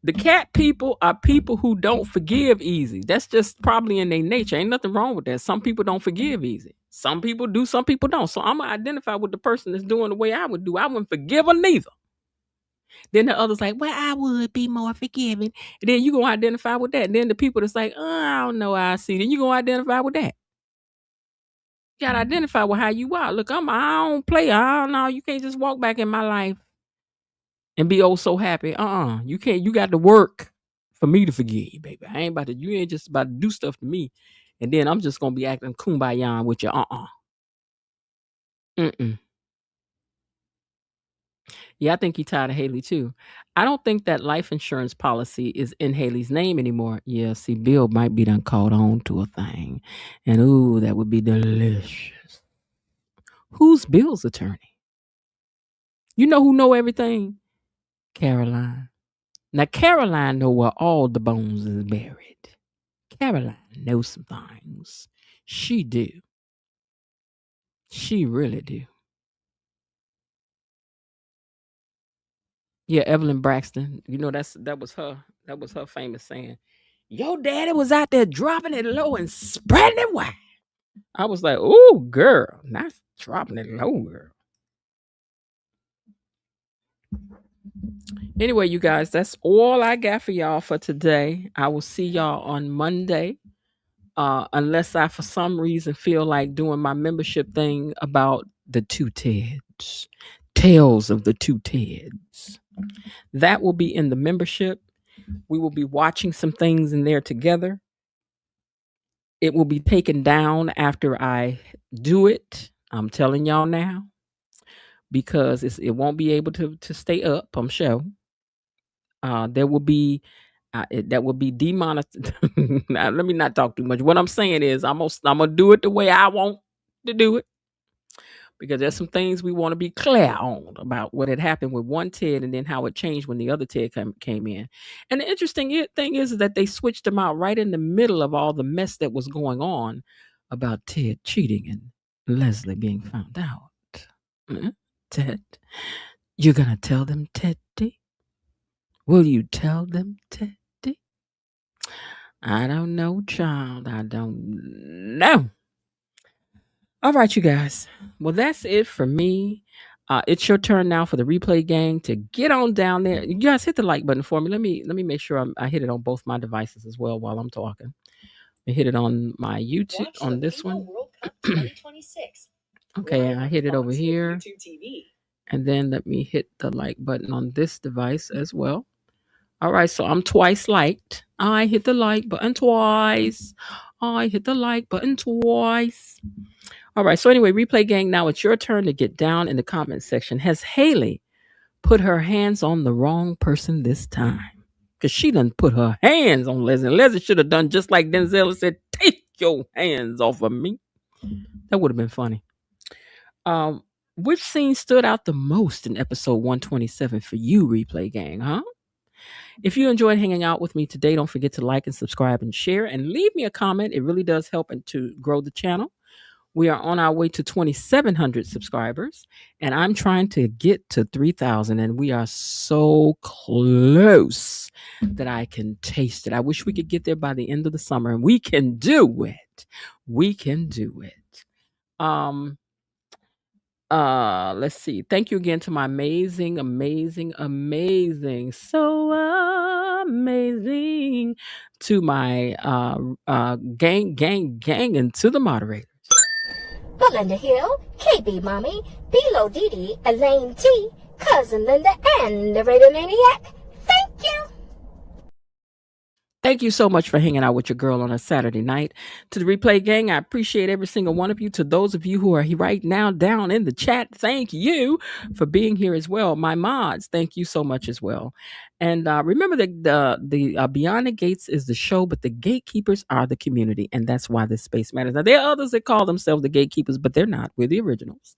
the cat people are people who don't forgive easy. That's just probably in their nature. Ain't nothing wrong with that. Some people don't forgive easy. Some people do, some people don't. So I'm going to identify with the person that's doing the way I would do. I wouldn't forgive her neither. Then the others like, well, I would be more forgiving. And then you going to identify with that. And then the people that's like, I don't know how I see. Then you going to identify with that. You got to identify with how you are. Look, I don't play. I don't know. You can't just walk back in my life and be so happy. You can't. You got to work for me to forgive you, baby. I ain't about to. You ain't just about to do stuff to me, and then I'm just gonna be acting kumbaya with you. Yeah, I think he tired of Haley too. I don't think that life insurance policy is in Haley's name anymore. Yeah, see, Bill might be done caught on to a thing, and ooh, that would be delicious. Who's Bill's attorney? You know who know everything? Caroline. Now, Caroline know where all the bones is buried. Caroline knows some things. She do. She really do. Yeah, Evelyn Braxton. You know, that was her famous saying. Your daddy was out there dropping it low and spreading it wide. I was like, oh, girl, not dropping it low, girl. Anyway, you guys, that's all I got for y'all for today. I will see y'all on Monday. Unless I, for some reason, feel like doing my membership thing about the two Teds. Tales of the two Teds. That will be in the membership. We will be watching some things in there together. It will be taken down after I do it. I'm telling y'all now, because it won't be able to stay up. I'm sure. There will be that will be demonetized. Now, let me not talk too much. What I'm saying is, I'm gonna do it the way I want to do it, because there's some things we want to be clear on about what had happened with one Ted and then how it changed when the other Ted came in. And the interesting thing is that they switched them out right in the middle of all the mess that was going on about Ted cheating and Leslie being found out. Ted, you're gonna tell them, Teddy? Will you tell them, Teddy? I don't know, child. I don't know. All right, you guys. Well, that's it for me. It's your turn now for the replay gang to get on down there. You guys hit the like button for me. Let me make sure I hit it on both my devices as well while I'm talking. I hit it on my YouTube on this one. Okay, I hit it over here. And then let me hit the like button on this device as well. All right, so I'm twice liked. I hit the like button twice. I hit the like button twice. All right, so anyway, replay gang, now it's your turn to get down in the comment section. Has Haley put her hands on the wrong person this time? Because she done put her hands on Leslie. Leslie should have done just like Denzel and said, take your hands off of me. That would have been funny. Which scene stood out the most in episode 127 for you, replay gang, huh? If you enjoyed hanging out with me today, don't forget to like and subscribe and share and leave me a comment. It really does help to grow the channel. We are on our way to 2,700 subscribers, and I'm trying to get to 3,000, and we are so close that I can taste it. I wish we could get there by the end of the summer, and we can do it. We can do it. Let's see. Thank you again to my amazing, so amazing, to my gang, and to the moderators. Belinda Hill, KB Mommy, Bilo Didi, Elaine T, Cousin Linda, and the Radio Maniac. Thank you. Thank you so much for hanging out with your girl on a Saturday night. To the replay gang, I appreciate every single one of you. To those of you who are right now down in the chat, thank you for being here as well. My mods, thank you so much as well. And remember that the Beyond the Gates is the show, but the gatekeepers are the community, and that's why this space matters. Now, there are others that call themselves the gatekeepers, but they're not. We're the originals.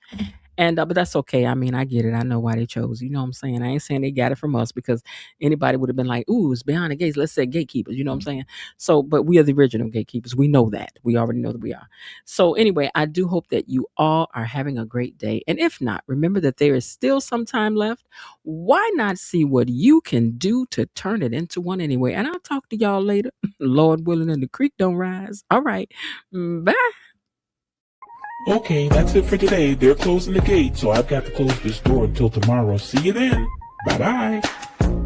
And but that's okay. I mean, I get it. I know why they chose. You know what I'm saying? I ain't saying they got it from us, because anybody would have been like, ooh, it's Beyond the Gates. Let's say gatekeepers. You know what I'm saying? So, but we are the original gatekeepers. We know that. We already know that we are. So anyway, I do hope that you all are having a great day. And if not, remember that there is still some time left. Why not see what you can do to turn it into one anyway? And I'll talk to y'all later. Lord willing, and the creek don't rise. All right. Bye. Okay, that's it for today. They're closing the gate, so I've got to close this door until tomorrow. See you then. Bye-bye.